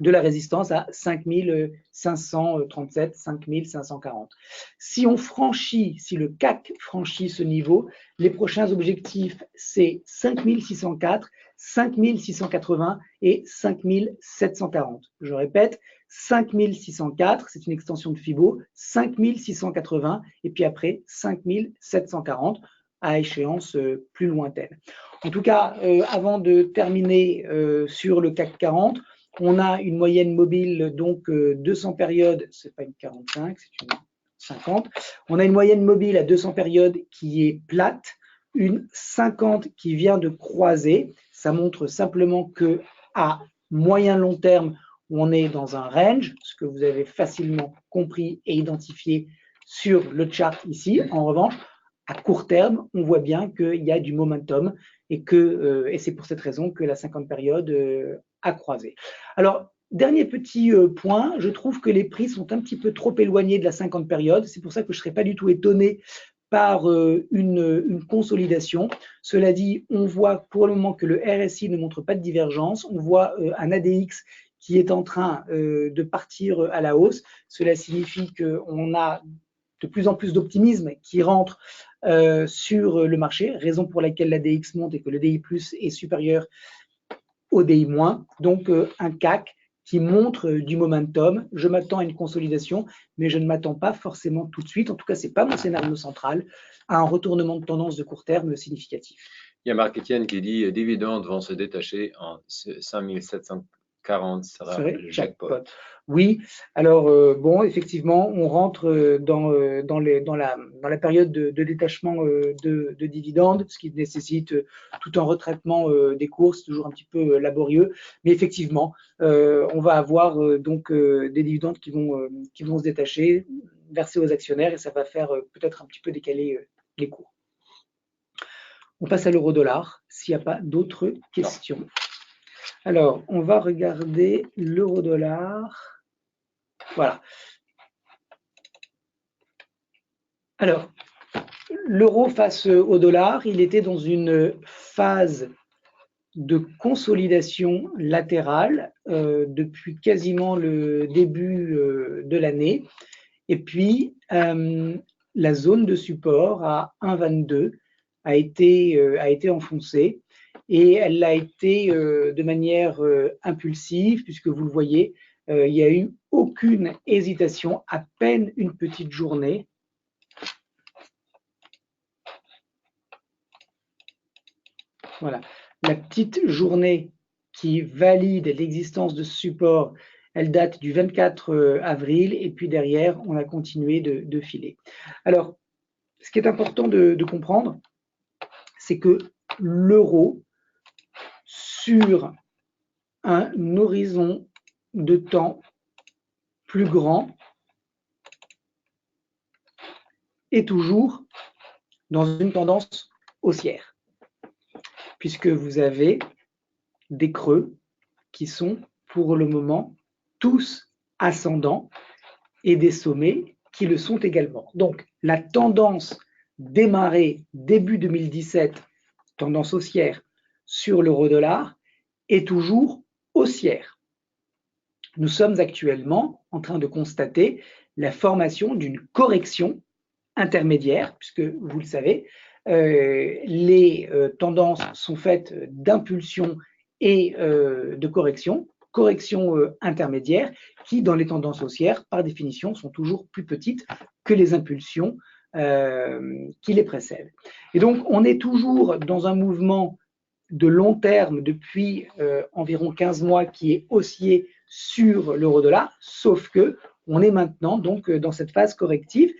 de la résistance à 5537, 5540. Si le CAC franchit ce niveau, les prochains objectifs, c'est 5604, 5680 et 5740. Je répète, 5604, c'est une extension de Fibo, 5680 et puis après 5740 à échéance plus lointaine. En tout cas, avant de terminer sur le CAC 40, on a une moyenne mobile, donc 200 périodes, ce n'est pas une 45, c'est une 50. On a une moyenne mobile à 200 périodes qui est plate, une 50 qui vient de croiser. Ça montre simplement qu'à moyen long terme, on est dans un range, ce que vous avez facilement compris et identifié sur le chart ici. En revanche, à court terme, on voit bien qu'il y a du momentum et c'est pour cette raison que la 50 période a croisé. Alors, dernier petit point, je trouve que les prix sont un petit peu trop éloignés de la 50 période. C'est pour ça que je ne serais pas du tout étonné par une consolidation. Cela dit, on voit pour le moment que le RSI ne montre pas de divergence. On voit un ADX qui est en train de partir à la hausse. Cela signifie qu'on a de plus en plus d'optimisme qui rentre sur le marché, raison pour laquelle l'ADX monte et que le DI+ est supérieur au DI-. Donc un CAC qui montre du momentum. Je m'attends à une consolidation, mais je ne m'attends pas forcément tout de suite, en tout cas, ce n'est pas mon scénario central, à un retournement de tendance de court terme significatif. Il y a Marc-Étienne qui dit dividendes vont se détacher en 5740 sera le jackpot. Oui, alors bon, effectivement, on rentre dans la période de détachement de dividendes, ce qui nécessite tout un retraitement des cours, c'est toujours un petit peu laborieux, mais effectivement, on va avoir donc des dividendes qui vont se détacher, versés aux actionnaires, et ça va faire peut-être un petit peu décaler les cours. On passe à l'euro-dollar, s'il n'y a pas d'autres questions. Non. Alors, on va regarder l'euro-dollar. Voilà. Alors, l'euro face au dollar, il était dans une phase de consolidation latérale depuis quasiment le début de l'année. Et puis, la zone de support à 1,22 a été enfoncée et elle l'a été de manière impulsive, puisque vous le voyez, il n'y a eu aucune hésitation, à peine une petite journée. Voilà, la petite journée qui valide l'existence de ce support, elle date du 24 avril et puis derrière, on a continué de filer. Alors, ce qui est important de comprendre, c'est que l'euro, sur un horizon de temps plus grand, est toujours dans une tendance haussière, puisque vous avez des creux qui sont pour le moment tous ascendants et des sommets qui le sont également. Donc la tendance démarrée début 2017, tendance haussière sur l'euro-dollar, est toujours haussière. Nous sommes actuellement en train de constater la formation d'une correction intermédiaire, puisque vous le savez, les tendances sont faites d'impulsion et de correction, intermédiaire, qui dans les tendances haussières, par définition, sont toujours plus petites que les impulsions qui les précèdent. Et donc, on est toujours dans un mouvement de long terme depuis environ 15 mois qui est haussier sur l'euro-dollar, sauf que on est maintenant donc dans cette phase corrective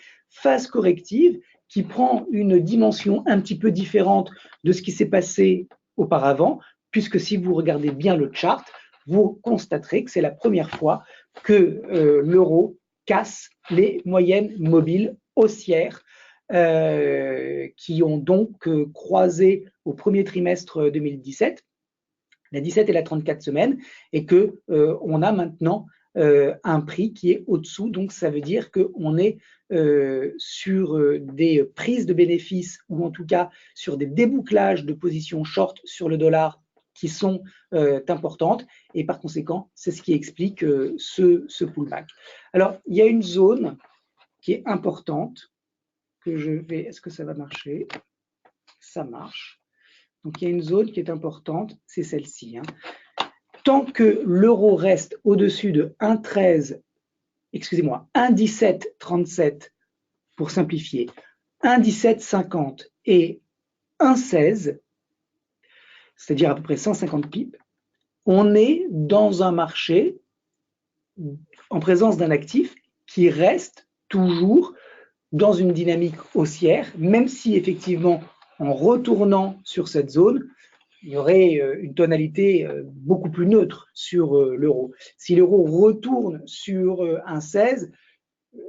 qui prend une dimension un petit peu différente de ce qui s'est passé auparavant, puisque si vous regardez bien le chart, vous constaterez que c'est la première fois que l'euro casse les moyennes mobiles haussières qui ont donc croisé au premier trimestre 2017, la 17 et la 34 semaines, et que on a maintenant un prix qui est au-dessous. Donc ça veut dire qu'on est sur des prises de bénéfices ou en tout cas sur des débouclages de positions short sur le dollar qui sont importantes, et par conséquent, c'est ce qui explique ce pullback. Alors, il y a une zone qui est importante que je vais... Est-ce que ça va marcher? Ça marche. Donc, il y a une zone qui est importante, c'est celle-ci. Tant que l'euro reste au-dessus de 1,13, excusez-moi, 1,1737 pour simplifier, 1,1750 et 1,16, c'est-à-dire à peu près 150 pips, on est dans un marché en présence d'un actif qui reste toujours dans une dynamique haussière, même si effectivement, en retournant sur cette zone, il y aurait une tonalité beaucoup plus neutre sur l'euro. Si l'euro retourne sur 1,16,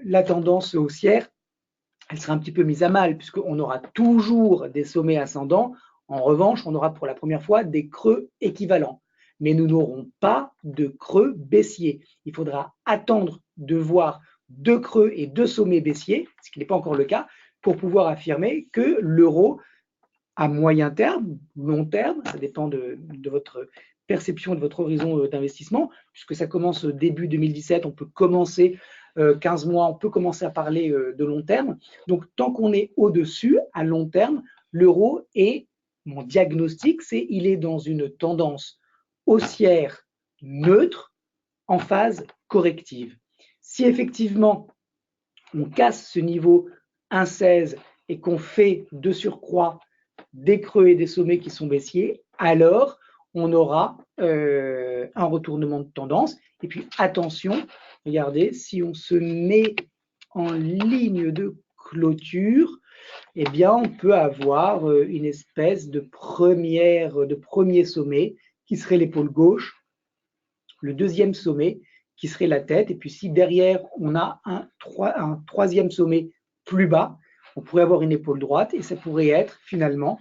la tendance haussière, elle sera un petit peu mise à mal, puisqu'on aura toujours des sommets ascendants. En revanche, on aura pour la première fois des creux équivalents. Mais nous n'aurons pas de creux baissiers. Il faudra attendre de voir 2 creux et 2 sommets baissiers, ce qui n'est pas encore le cas, pour pouvoir affirmer que l'euro, à moyen terme, long terme, ça dépend de votre perception, de votre horizon d'investissement, puisque ça commence début 2017, on peut commencer 15 mois, on peut commencer à parler de long terme. Donc, tant qu'on est au-dessus, à long terme, l'euro est, mon diagnostic, c'est il est dans une tendance haussière neutre en phase corrective. Si effectivement, on casse ce niveau 1,16 et qu'on fait de surcroît des creux et des sommets qui sont baissiers, alors on aura un retournement de tendance. Et puis attention, regardez, si on se met en ligne de clôture, eh bien on peut avoir une espèce de premier sommet qui serait l'épaule gauche, le deuxième sommet qui serait la tête, et puis si derrière on a un troisième sommet plus bas, on pourrait avoir une épaule droite et ça pourrait être finalement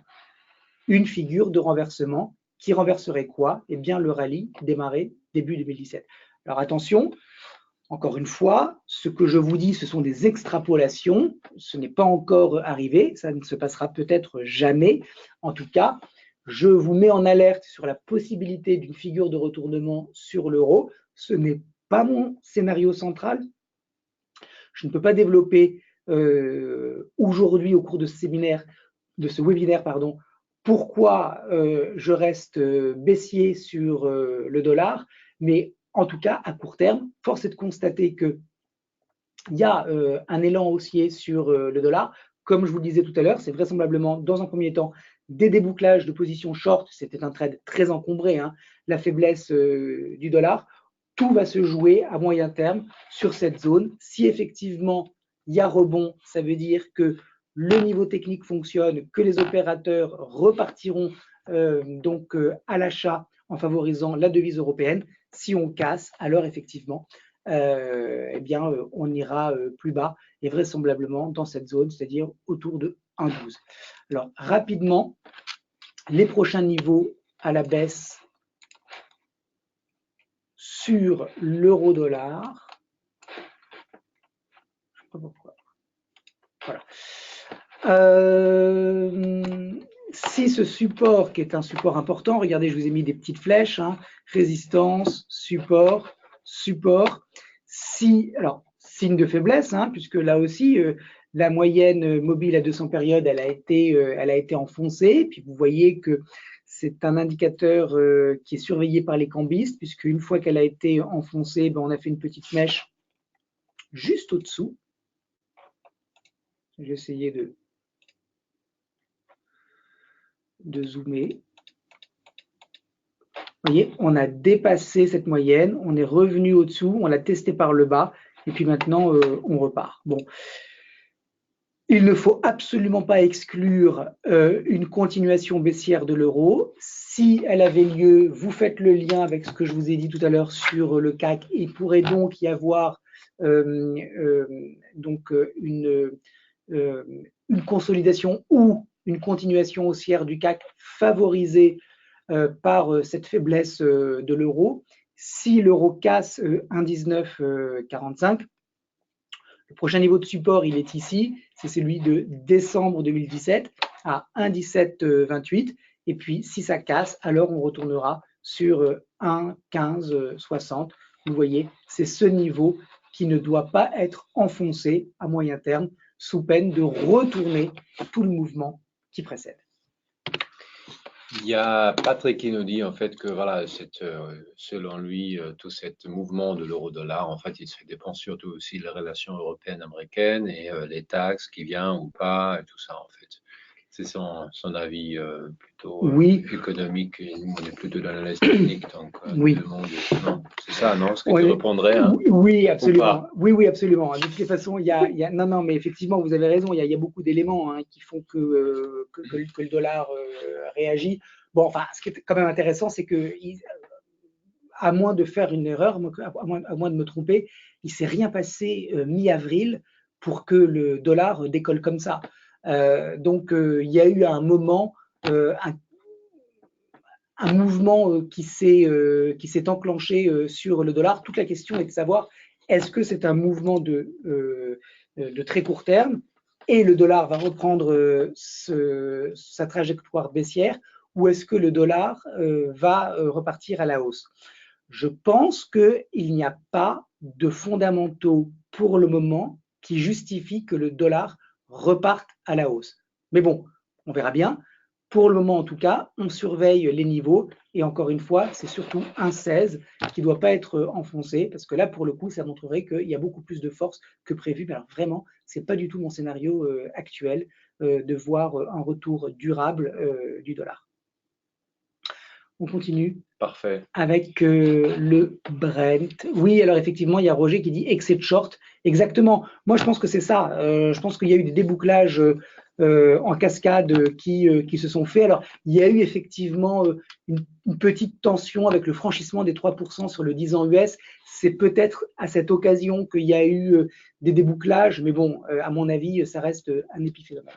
une figure de renversement qui renverserait quoi? Eh bien le rallye démarré début 2017. Alors attention, Encore une fois, ce que je vous dis, ce sont des extrapolations. Ce n'est pas encore arrivé. Ça ne se passera peut-être jamais. En tout cas, je vous mets en alerte sur la possibilité d'une figure de retournement sur l'euro. Ce n'est pas mon scénario central. Je ne peux pas développer aujourd'hui au cours de ce webinaire, pourquoi je reste baissier sur le dollar, mais en tout cas, à court terme, force est de constater qu'il y a un élan haussier sur le dollar. Comme je vous le disais tout à l'heure, c'est vraisemblablement, dans un premier temps, des débouclages de positions short. C'était un trade très encombré, hein, la faiblesse du dollar. Tout va se jouer à moyen terme sur cette zone. Si effectivement il y a rebond, ça veut dire que le niveau technique fonctionne, que les opérateurs repartiront à l'achat en favorisant la devise européenne. Si on casse, alors effectivement, on ira plus bas et vraisemblablement dans cette zone, c'est-à-dire autour de 1,12. Alors rapidement, les prochains niveaux à la baisse sur l'euro-dollar. Je ne sais pas pourquoi. Voilà. Si ce support, qui est un support important, regardez, je vous ai mis des petites flèches, hein, résistance, support, support. Alors, signe de faiblesse, hein, puisque là aussi, la moyenne mobile à 200 périodes, elle a été enfoncée. Puis vous voyez que c'est un indicateur qui est surveillé par les cambistes, puisque une fois qu'elle a été enfoncée, on a fait une petite mèche juste au-dessous. J'ai essayé de zoomer. Vous voyez, on a dépassé cette moyenne, on est revenu au-dessous, on l'a testé par le bas, et puis maintenant, on repart. Bon. Il ne faut absolument pas exclure une continuation baissière de l'euro. Si elle avait lieu, vous faites le lien avec ce que je vous ai dit tout à l'heure sur le CAC. Il pourrait donc y avoir une consolidation ou une continuation haussière du CAC favorisée par cette faiblesse de l'euro. Si l'euro casse 1,1945, le prochain niveau de support, il est ici, c'est celui de décembre 2017 à 1,1728. Et puis, si ça casse, alors on retournera sur 1,1560. Vous voyez, c'est ce niveau qui ne doit pas être enfoncé à moyen terme, sous peine de retourner tout le mouvement qui précède. Il y a Patrick qui nous dit en fait que voilà, selon lui, tout ce mouvement de l'euro-dollar, en fait, il se dépend surtout aussi de la relation européenne-américaine et les taxes qui viennent ou pas, et tout ça en fait. C'est son avis plutôt économique, et nous on est plutôt dans l'analyse technique, donc oui. C'est ça, non? Ce que tu reprendrais, hein, oui, absolument. Oui, absolument. De toutes les façons, non, mais effectivement, vous avez raison, il y a beaucoup d'éléments hein, qui font que le dollar réagit. Bon, enfin, ce qui est quand même intéressant, c'est que, à moins de faire une erreur, à moins de me tromper, il ne s'est rien passé mi-avril pour que le dollar décolle comme ça. Donc, il y a eu à un moment un mouvement qui s'est enclenché sur le dollar. Toute la question est de savoir, est-ce que c'est un mouvement de très court terme et le dollar va reprendre sa trajectoire baissière, ou est-ce que le dollar va repartir à la hausse? Je pense qu'il n'y a pas de fondamentaux pour le moment qui justifient que le dollar reparte à la hausse. Mais bon, on verra bien. Pour le moment, en tout cas, on surveille les niveaux. Et encore une fois, c'est surtout 1,16 qui ne doit pas être enfoncé, parce que là, pour le coup, ça montrerait qu'il y a beaucoup plus de force que prévu. Mais alors vraiment, ce n'est pas du tout mon scénario actuel de voir un retour durable du dollar. On continue. Parfait. Avec le Brent. Oui, alors effectivement, il y a Roger qui dit excès de short. Exactement. Moi, je pense que c'est ça. Je pense qu'il y a eu des débouclages en cascade qui se sont faits. Alors, il y a eu effectivement une petite tension avec le franchissement des 3% sur le 10 ans US. C'est peut-être à cette occasion qu'il y a eu des débouclages, mais bon, à mon avis, ça reste un épiphénomène.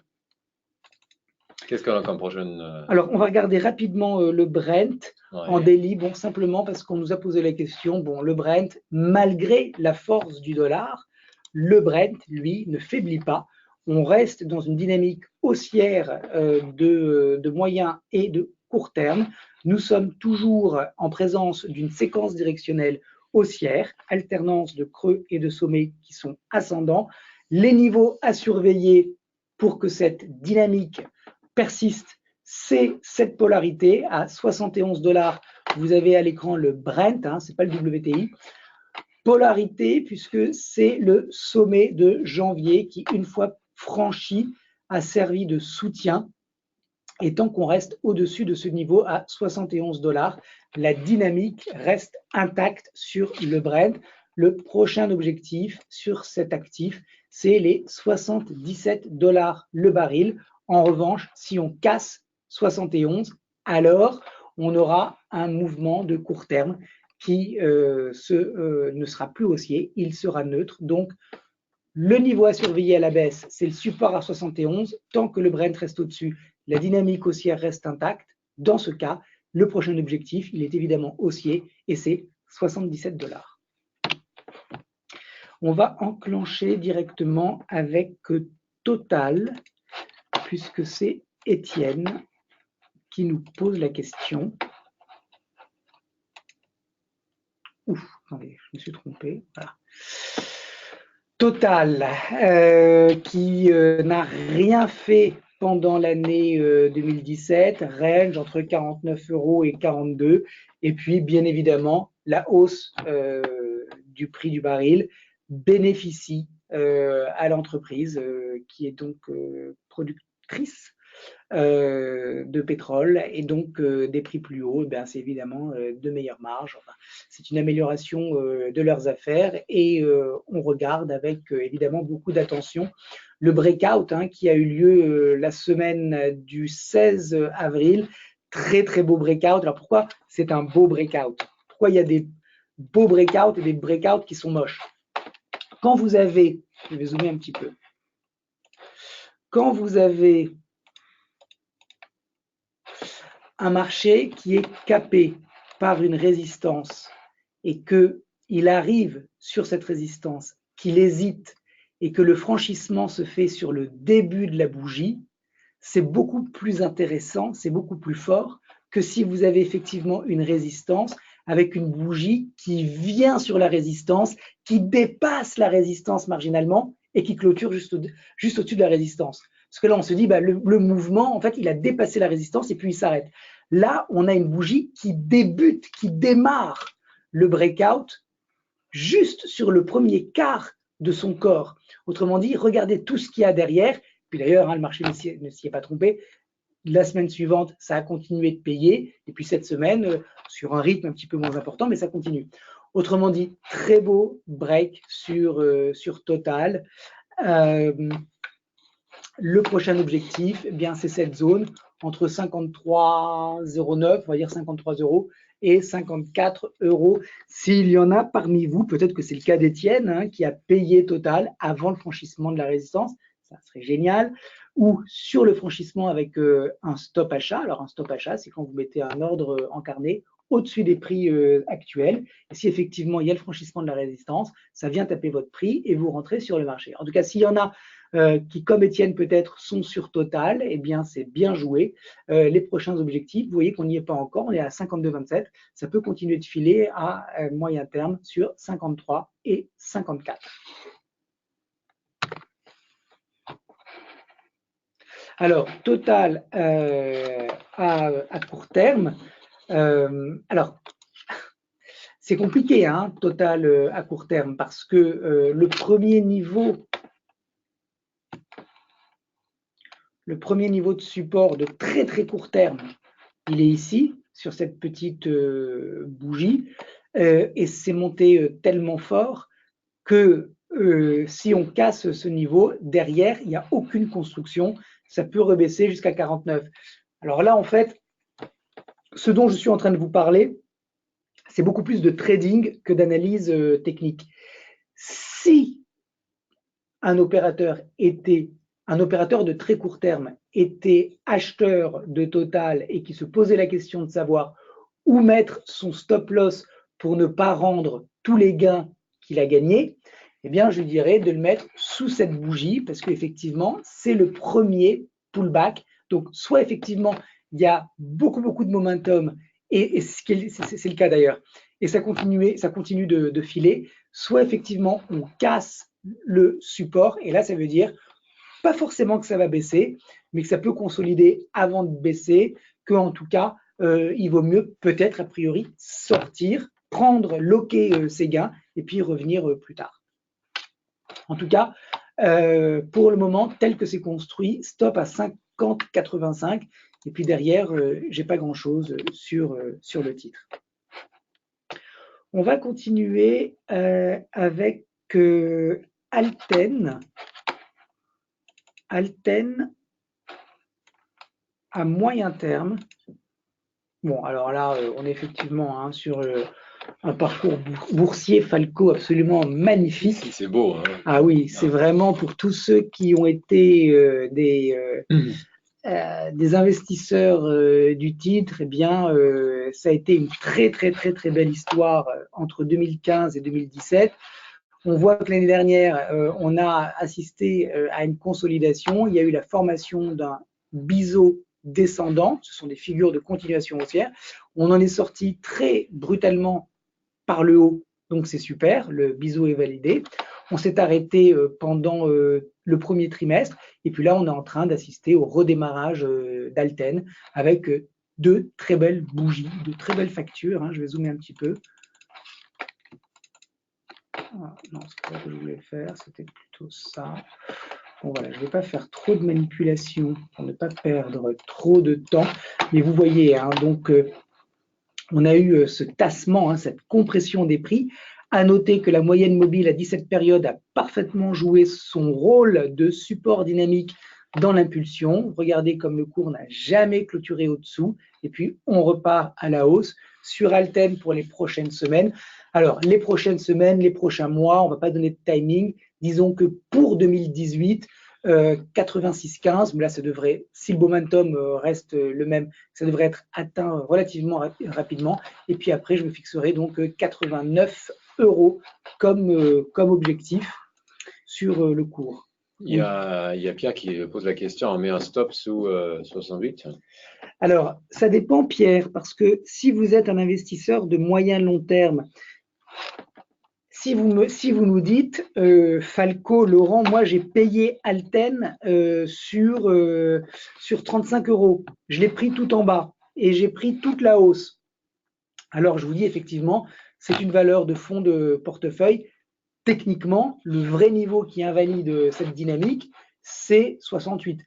Qu'est-ce qu'on a comme prochaine Alors, on va regarder rapidement le Brent en ouais. daily, bon, simplement parce qu'on nous a posé la question. Bon, le Brent, malgré la force du dollar, le Brent, lui, ne faiblit pas. On reste dans une dynamique haussière de moyen et de court terme. Nous sommes toujours en présence d'une séquence directionnelle haussière, alternance de creux et de sommets qui sont ascendants. Les niveaux à surveiller pour que cette dynamique persiste, c'est cette polarité à 71 $. Vous avez à l'écran le Brent, hein, ce n'est pas le WTI. Polarité, puisque c'est le sommet de janvier qui, une fois franchi, a servi de soutien. Et tant qu'on reste au-dessus de ce niveau à 71 $, la dynamique reste intacte sur le Brent. Le prochain objectif sur cet actif, c'est les 77 $ le baril. En revanche, si on casse 71, alors on aura un mouvement de court terme qui ne sera plus haussier, il sera neutre. Donc, le niveau à surveiller à la baisse, c'est le support à 71. Tant que le Brent reste au-dessus, la dynamique haussière reste intacte. Dans ce cas, le prochain objectif, il est évidemment haussier et c'est 77 $. On va enclencher directement avec Total, puisque c'est Étienne qui nous pose la question. Ouf, attendez, je me suis trompé. Voilà. Total, qui n'a rien fait pendant l'année 2017, range entre 49 € et 42. Et puis, bien évidemment, la hausse du prix du baril bénéficie à l'entreprise qui est donc productrice de pétrole et donc des prix plus hauts, ben, c'est évidemment de meilleures marges. Enfin, c'est une amélioration de leurs affaires et on regarde avec évidemment beaucoup d'attention le breakout qui a eu lieu la semaine du 16 avril. Très très beau breakout. Alors pourquoi c'est un beau breakout? Pourquoi il y a des beaux breakouts et des breakouts qui sont moches? Quand vous avez, je vais zoomer un petit peu, quand vous avez un marché qui est capé par une résistance et qu'il arrive sur cette résistance, qu'il hésite et que le franchissement se fait sur le début de la bougie, c'est beaucoup plus intéressant, c'est beaucoup plus fort que si vous avez effectivement une résistance avec une bougie qui vient sur la résistance, qui dépasse la résistance marginalement et qui clôture juste au-dessus de la résistance. Parce que là, on se dit, bah, le mouvement, en fait, il a dépassé la résistance et puis il s'arrête. Là, on a une bougie qui débute, qui démarre le breakout juste sur le premier quart de son corps. Autrement dit, regardez tout ce qu'il y a derrière. Puis d'ailleurs, le marché ne s'y est pas trompé. La semaine suivante, ça a continué de payer. Et puis cette semaine, sur un rythme un petit peu moins important, mais ça continue. Autrement dit, très beau break sur Total. Le prochain objectif, eh bien, c'est cette zone entre 53,09, on va dire 53 € et 54 €. S'il y en a parmi vous, peut-être que c'est le cas d'Étienne, qui a payé Total avant le franchissement de la résistance, ça serait génial, ou sur le franchissement avec un stop achat. Alors, un stop achat, c'est quand vous mettez un ordre en carnet au-dessus des prix actuels. Et si effectivement il y a le franchissement de la résistance, ça vient taper votre prix et vous rentrez sur le marché. En tout cas, s'il y en a qui, comme Étienne peut-être, sont sur Total, eh bien, c'est bien joué. Les prochains objectifs, vous voyez qu'on n'y est pas encore, on est à 52,27. Ça peut continuer de filer à moyen terme sur 53 et 54. Alors, Total à court terme. Alors, c'est compliqué, Total à court terme, parce que le premier niveau de support de très très court terme, il est ici, sur cette petite bougie, et c'est monté tellement fort que si on casse ce niveau, derrière, il n'y a aucune construction, ça peut rebaisser jusqu'à 49. Alors là, en fait, ce dont je suis en train de vous parler, c'est beaucoup plus de trading que d'analyse technique. Si un opérateur était un opérateur de très court terme était acheteur de Total et qui se posait la question de savoir où mettre son stop loss pour ne pas rendre tous les gains qu'il a gagnés, eh bien, je lui dirais de le mettre sous cette bougie parce qu'effectivement, c'est le premier pullback. Donc, soit effectivement, il y a beaucoup de momentum et c'est le cas d'ailleurs, et ça continue de filer, soit effectivement, on casse le support et là, ça veut dire pas forcément que ça va baisser, mais que ça peut consolider avant de baisser, qu'en tout cas, il vaut mieux peut-être a priori sortir, prendre, loquer ses gains et puis revenir plus tard. En tout cas, pour le moment, tel que c'est construit, stop à 50,85 et puis derrière, j'ai pas grand-chose sur le titre. On va continuer avec Alten. Alten à moyen terme. Bon, alors là, on est effectivement sur un parcours boursier Falco absolument magnifique. C'est beau. Hein. Ah oui, c'est vraiment pour tous ceux qui ont été des investisseurs du titre, eh bien, ça a été une très belle histoire entre 2015 et 2017. On voit que l'année dernière, on a assisté à une consolidation. Il y a eu la formation d'un biseau descendant. Ce sont des figures de continuation haussière. On en est sorti très brutalement par le haut, donc c'est super. Le biseau est validé. On s'est arrêté pendant le premier trimestre. Et puis là, on est en train d'assister au redémarrage d'Alten avec deux très belles bougies, de très belles factures. Hein. Je vais zoomer un petit peu. Ah, non, c'est pas ce que je voulais faire, c'était plutôt ça. Bon, voilà, je ne vais pas faire trop de manipulation pour ne pas perdre trop de temps. Mais vous voyez, hein, donc, on a eu ce tassement, hein, cette compression des prix. À noter que la moyenne mobile à 17 périodes a parfaitement joué son rôle de support dynamique dans l'impulsion. Regardez comme le cours n'a jamais clôturé au-dessous. Et puis, on repart à la hausse sur Alten pour les prochaines semaines. Alors, les prochaines semaines, les prochains mois, on ne va pas donner de timing. Disons que pour 2018, 86,15, mais là, ça devrait, si le momentum reste le même, ça devrait être atteint relativement rapidement. Et puis après, je me fixerai donc 89 € comme objectif sur le cours. Il y a Pierre qui pose la question, on met un stop sous 68? Alors, ça dépend, Pierre, parce que si vous êtes un investisseur de moyen long terme, si vous nous dites, Falco, Laurent, moi j'ai payé Alten sur 35 €, je l'ai pris tout en bas et j'ai pris toute la hausse. Alors je vous dis effectivement, c'est une valeur de fonds de portefeuille. Techniquement, le vrai niveau qui invalide cette dynamique, c'est 68.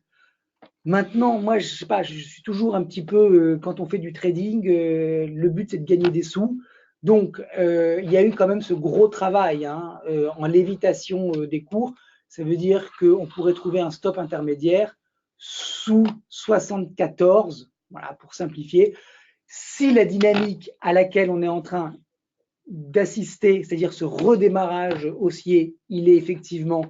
Maintenant, moi, je sais pas, je suis toujours un petit peu, quand on fait du trading, le but c'est de gagner des sous. Donc, il y a eu quand même ce gros travail hein, en lévitation des cours. Ça veut dire qu'on pourrait trouver un stop intermédiaire sous 74, voilà, pour simplifier. Si la dynamique à laquelle on est en train d'assister, c'est-à-dire ce redémarrage haussier, il est effectivement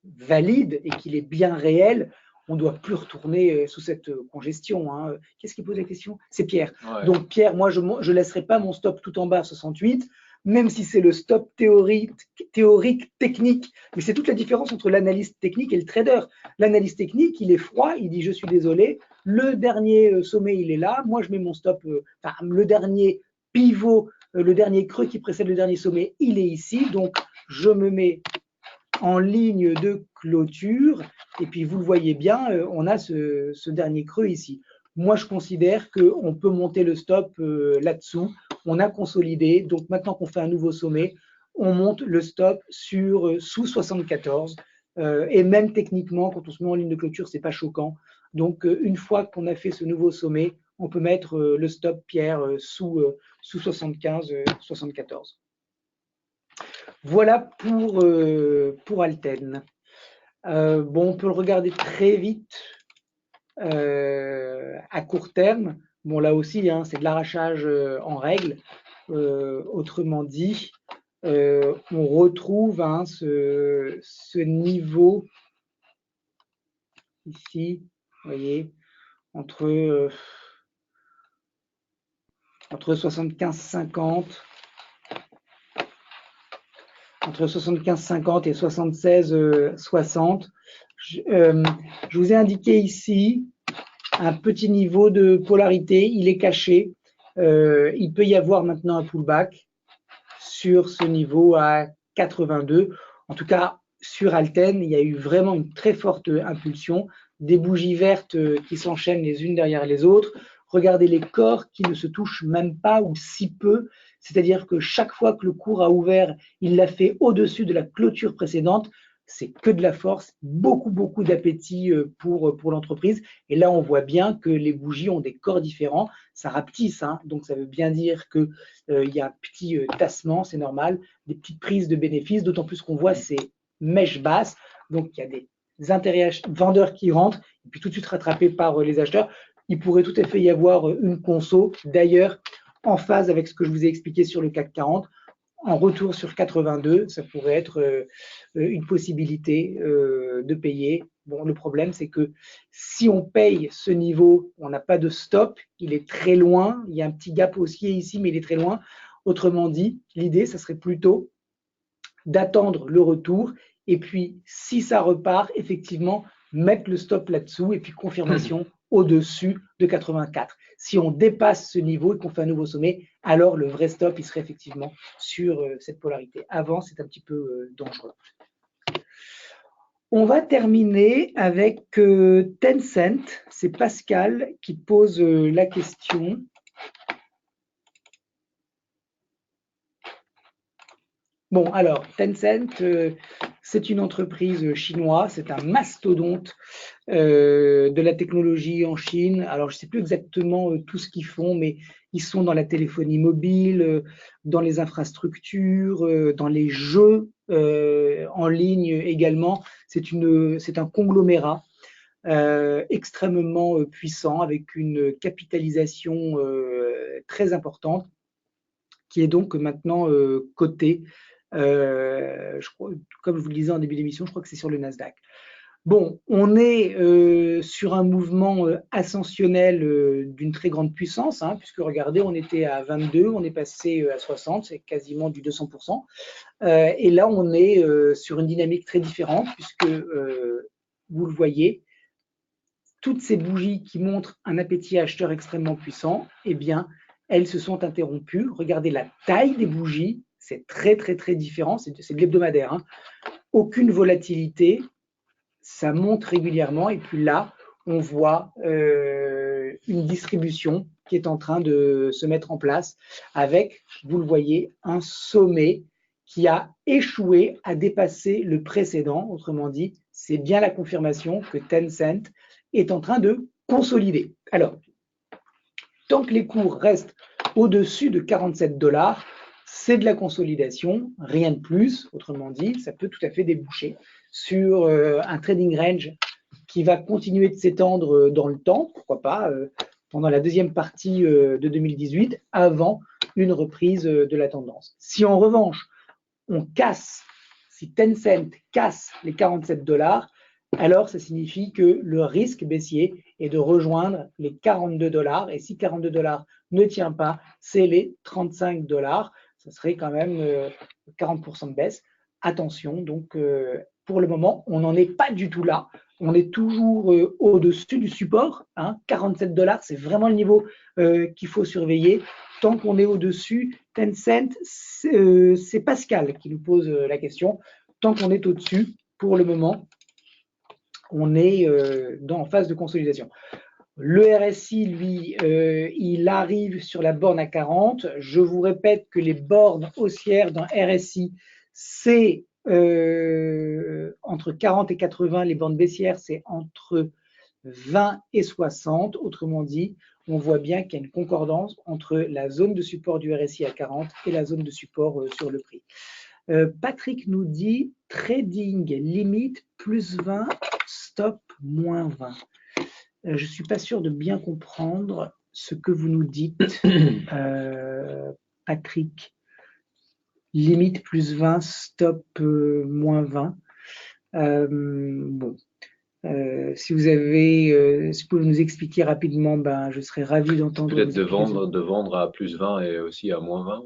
valide et qu'il est bien réel, on ne doit plus retourner sous cette congestion. Hein. Qu'est-ce qui pose la question? C'est Pierre. Ouais. Donc Pierre, moi je ne laisserai pas mon stop tout en bas à 68, même si c'est le stop théorique, technique. Mais c'est toute la différence entre l'analyste technique et le trader. L'analyste technique, il est froid, il dit je suis désolé, le dernier sommet il est là, moi je mets mon stop, le dernier pivot, le dernier creux qui précède le dernier sommet, il est ici, donc je me mets en ligne de clôture, et puis vous le voyez bien, on a ce dernier creux ici. Moi, je considère qu'on peut monter le stop là-dessous, on a consolidé, donc maintenant qu'on fait un nouveau sommet, on monte le stop sur sous 74, et même techniquement, quand on se met en ligne de clôture, c'est pas choquant. Donc, une fois qu'on a fait ce nouveau sommet, on peut mettre le stop, Pierre, sous 75, 74. Voilà pour Alten. Bon, on peut le regarder très vite à court terme. Bon, là aussi, hein, c'est de l'arrachage en règle. Autrement dit, on retrouve hein, ce niveau ici, vous voyez, entre 75,50 entre 75,50 et 76,60. Je vous ai indiqué ici un petit niveau de polarité, il est caché. Il peut y avoir maintenant un pullback sur ce niveau à 82. En tout cas, sur Alten, il y a eu vraiment une très forte impulsion, des bougies vertes qui s'enchaînent les unes derrière les autres. Regardez les corps qui ne se touchent même pas ou si peu, c'est-à-dire que chaque fois que le cours a ouvert, il l'a fait au-dessus de la clôture précédente. C'est que de la force, beaucoup d'appétit pour l'entreprise. Et là, on voit bien que les bougies ont des corps différents, ça rapetisse, hein, donc ça veut bien dire que il y a un petit tassement, c'est normal, des petites prises de bénéfices, d'autant plus qu'on voit ces mèches basses, donc il y a des intérêts vendeurs qui rentrent, et puis tout de suite rattrapés par les acheteurs. Il pourrait tout à fait y avoir une conso, d'ailleurs, en phase avec ce que je vous ai expliqué sur le CAC 40, en retour sur 82, ça pourrait être une possibilité de payer. Bon, le problème, c'est que si on paye ce niveau, on n'a pas de stop, il est très loin, il y a un petit gap haussier ici, mais il est très loin. Autrement dit, l'idée, ça serait plutôt d'attendre le retour, et puis si ça repart, effectivement, mettre le stop là-dessous, et puis confirmation au-dessus de 84. Si on dépasse ce niveau et qu'on fait un nouveau sommet, alors le vrai stop, il serait effectivement sur cette polarité. Avant, c'est un petit peu dangereux. On va terminer avec Tencent. C'est Pascal qui pose la question. Bon, alors, Tencent, c'est une entreprise chinoise, c'est un mastodonte de la technologie en Chine. Alors, je ne sais plus exactement tout ce qu'ils font, mais ils sont dans la téléphonie mobile, dans les infrastructures, dans les jeux en ligne également. C'est un conglomérat extrêmement puissant, avec une capitalisation très importante, qui est donc maintenant coté. Comme je vous le disais en début d'émission, je crois que c'est sur le Nasdaq. Bon, on est sur un mouvement ascensionnel d'une très grande puissance, hein, puisque regardez, on était à 22, on est passé à 60, c'est quasiment du 200%. Et là, on est sur une dynamique très différente, puisque vous le voyez, toutes ces bougies qui montrent un appétit acheteur extrêmement puissant, eh bien, elles se sont interrompues. Regardez la taille des bougies, c'est très différent, c'est de l'hebdomadaire, hein. Aucune volatilité, ça monte régulièrement, et puis là, on voit une distribution qui est en train de se mettre en place avec, vous le voyez, un sommet qui a échoué à dépasser le précédent. Autrement dit, c'est bien la confirmation que Tencent est en train de consolider. Alors, tant que les cours restent au-dessus de 47 $, c'est de la consolidation, rien de plus. Autrement dit, ça peut tout à fait déboucher sur un trading range qui va continuer de s'étendre dans le temps, pourquoi pas, pendant la deuxième partie de 2018, avant une reprise de la tendance. Si en revanche, si Tencent casse les 47 $, alors ça signifie que le risque baissier est de rejoindre les 42 $. Et si 42 $ ne tient pas, c'est les 35 $. Ça serait quand même 40% de baisse. Attention, donc pour le moment, on n'en est pas du tout là. On est toujours au-dessus du support, hein. 47 $, c'est vraiment le niveau qu'il faut surveiller. Tant qu'on est au-dessus, Tencent, c'est Pascal qui nous pose la question. Tant qu'on est au-dessus, pour le moment, on est en phase de consolidation. Le RSI, lui, il arrive sur la borne à 40. Je vous répète que les bornes haussières d'un RSI, c'est entre 40 et 80. Les bornes baissières, c'est entre 20 et 60. Autrement dit, on voit bien qu'il y a une concordance entre la zone de support du RSI à 40 et la zone de support sur le prix. Patrick nous dit trading limite plus 20, stop moins 20. Je ne suis pas sûr de bien comprendre ce que vous nous dites, Patrick. Limite plus 20, stop moins 20. Bon. Si vous avez, si vous pouvez nous expliquer rapidement, ben, je serais ravi d'entendre Peut-être vos explications. de vendre à plus 20 et aussi à moins 20.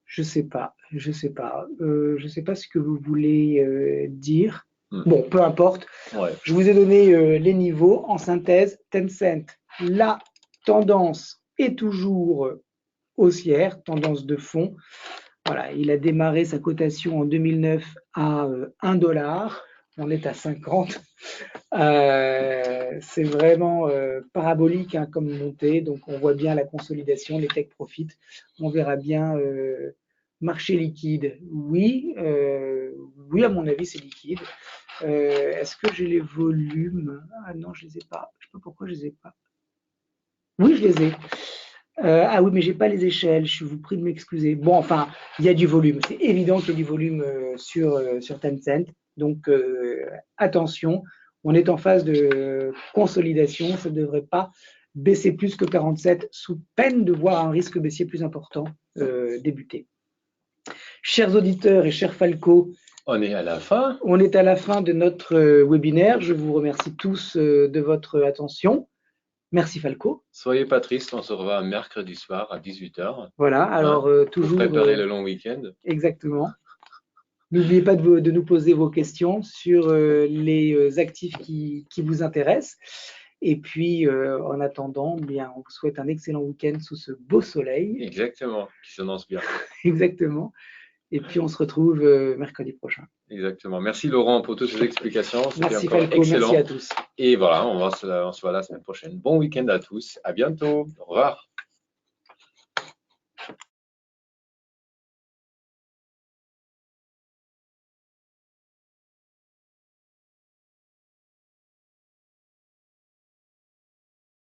Je sais pas, je sais pas. Je sais pas ce que vous voulez dire. Bon, peu importe. Ouais. Je vous ai donné les niveaux. En synthèse, Tencent, la tendance est toujours haussière, tendance de fond. Voilà, il a démarré sa cotation en 2009 à 1 dollar. On est à 50. C'est vraiment parabolique hein, comme montée. Donc, on voit bien la consolidation, les tech profits. On verra bien marché liquide. Oui, oui, à mon avis, c'est liquide. Est-ce que j'ai les volumes? Ah non, je les ai pas. Je sais pas pourquoi je les ai pas. Oui, je les ai. Ah oui, mais j'ai pas les échelles, je vous prie de m'excuser. Bon, enfin, il y a du volume. C'est évident qu'il y a du volume sur Tencent. Donc, attention, on est en phase de consolidation. Ça ne devrait pas baisser plus que 47 sous peine de voir un risque baissier plus important débuter. Chers auditeurs et chers Falco, on est à la fin. On est à la fin de notre webinaire. Je vous remercie tous de votre attention. Merci Falco. Soyez pas tristes, on se revoit mercredi soir à 18h. Voilà, alors toujours. Pour préparer le long week-end. Exactement. N'oubliez pas de nous poser vos questions sur les actifs qui vous intéressent. Et puis, en attendant, bien, on vous souhaite un excellent week-end sous ce beau soleil. Exactement, qui s'annonce bien. Exactement. Et puis, on se retrouve mercredi prochain. Exactement. Merci Laurent pour toutes ces explications. Merci Falco, excellent. Merci à tous. Et voilà, on se voit la semaine prochaine. Bon week-end à tous. À bientôt. Au revoir.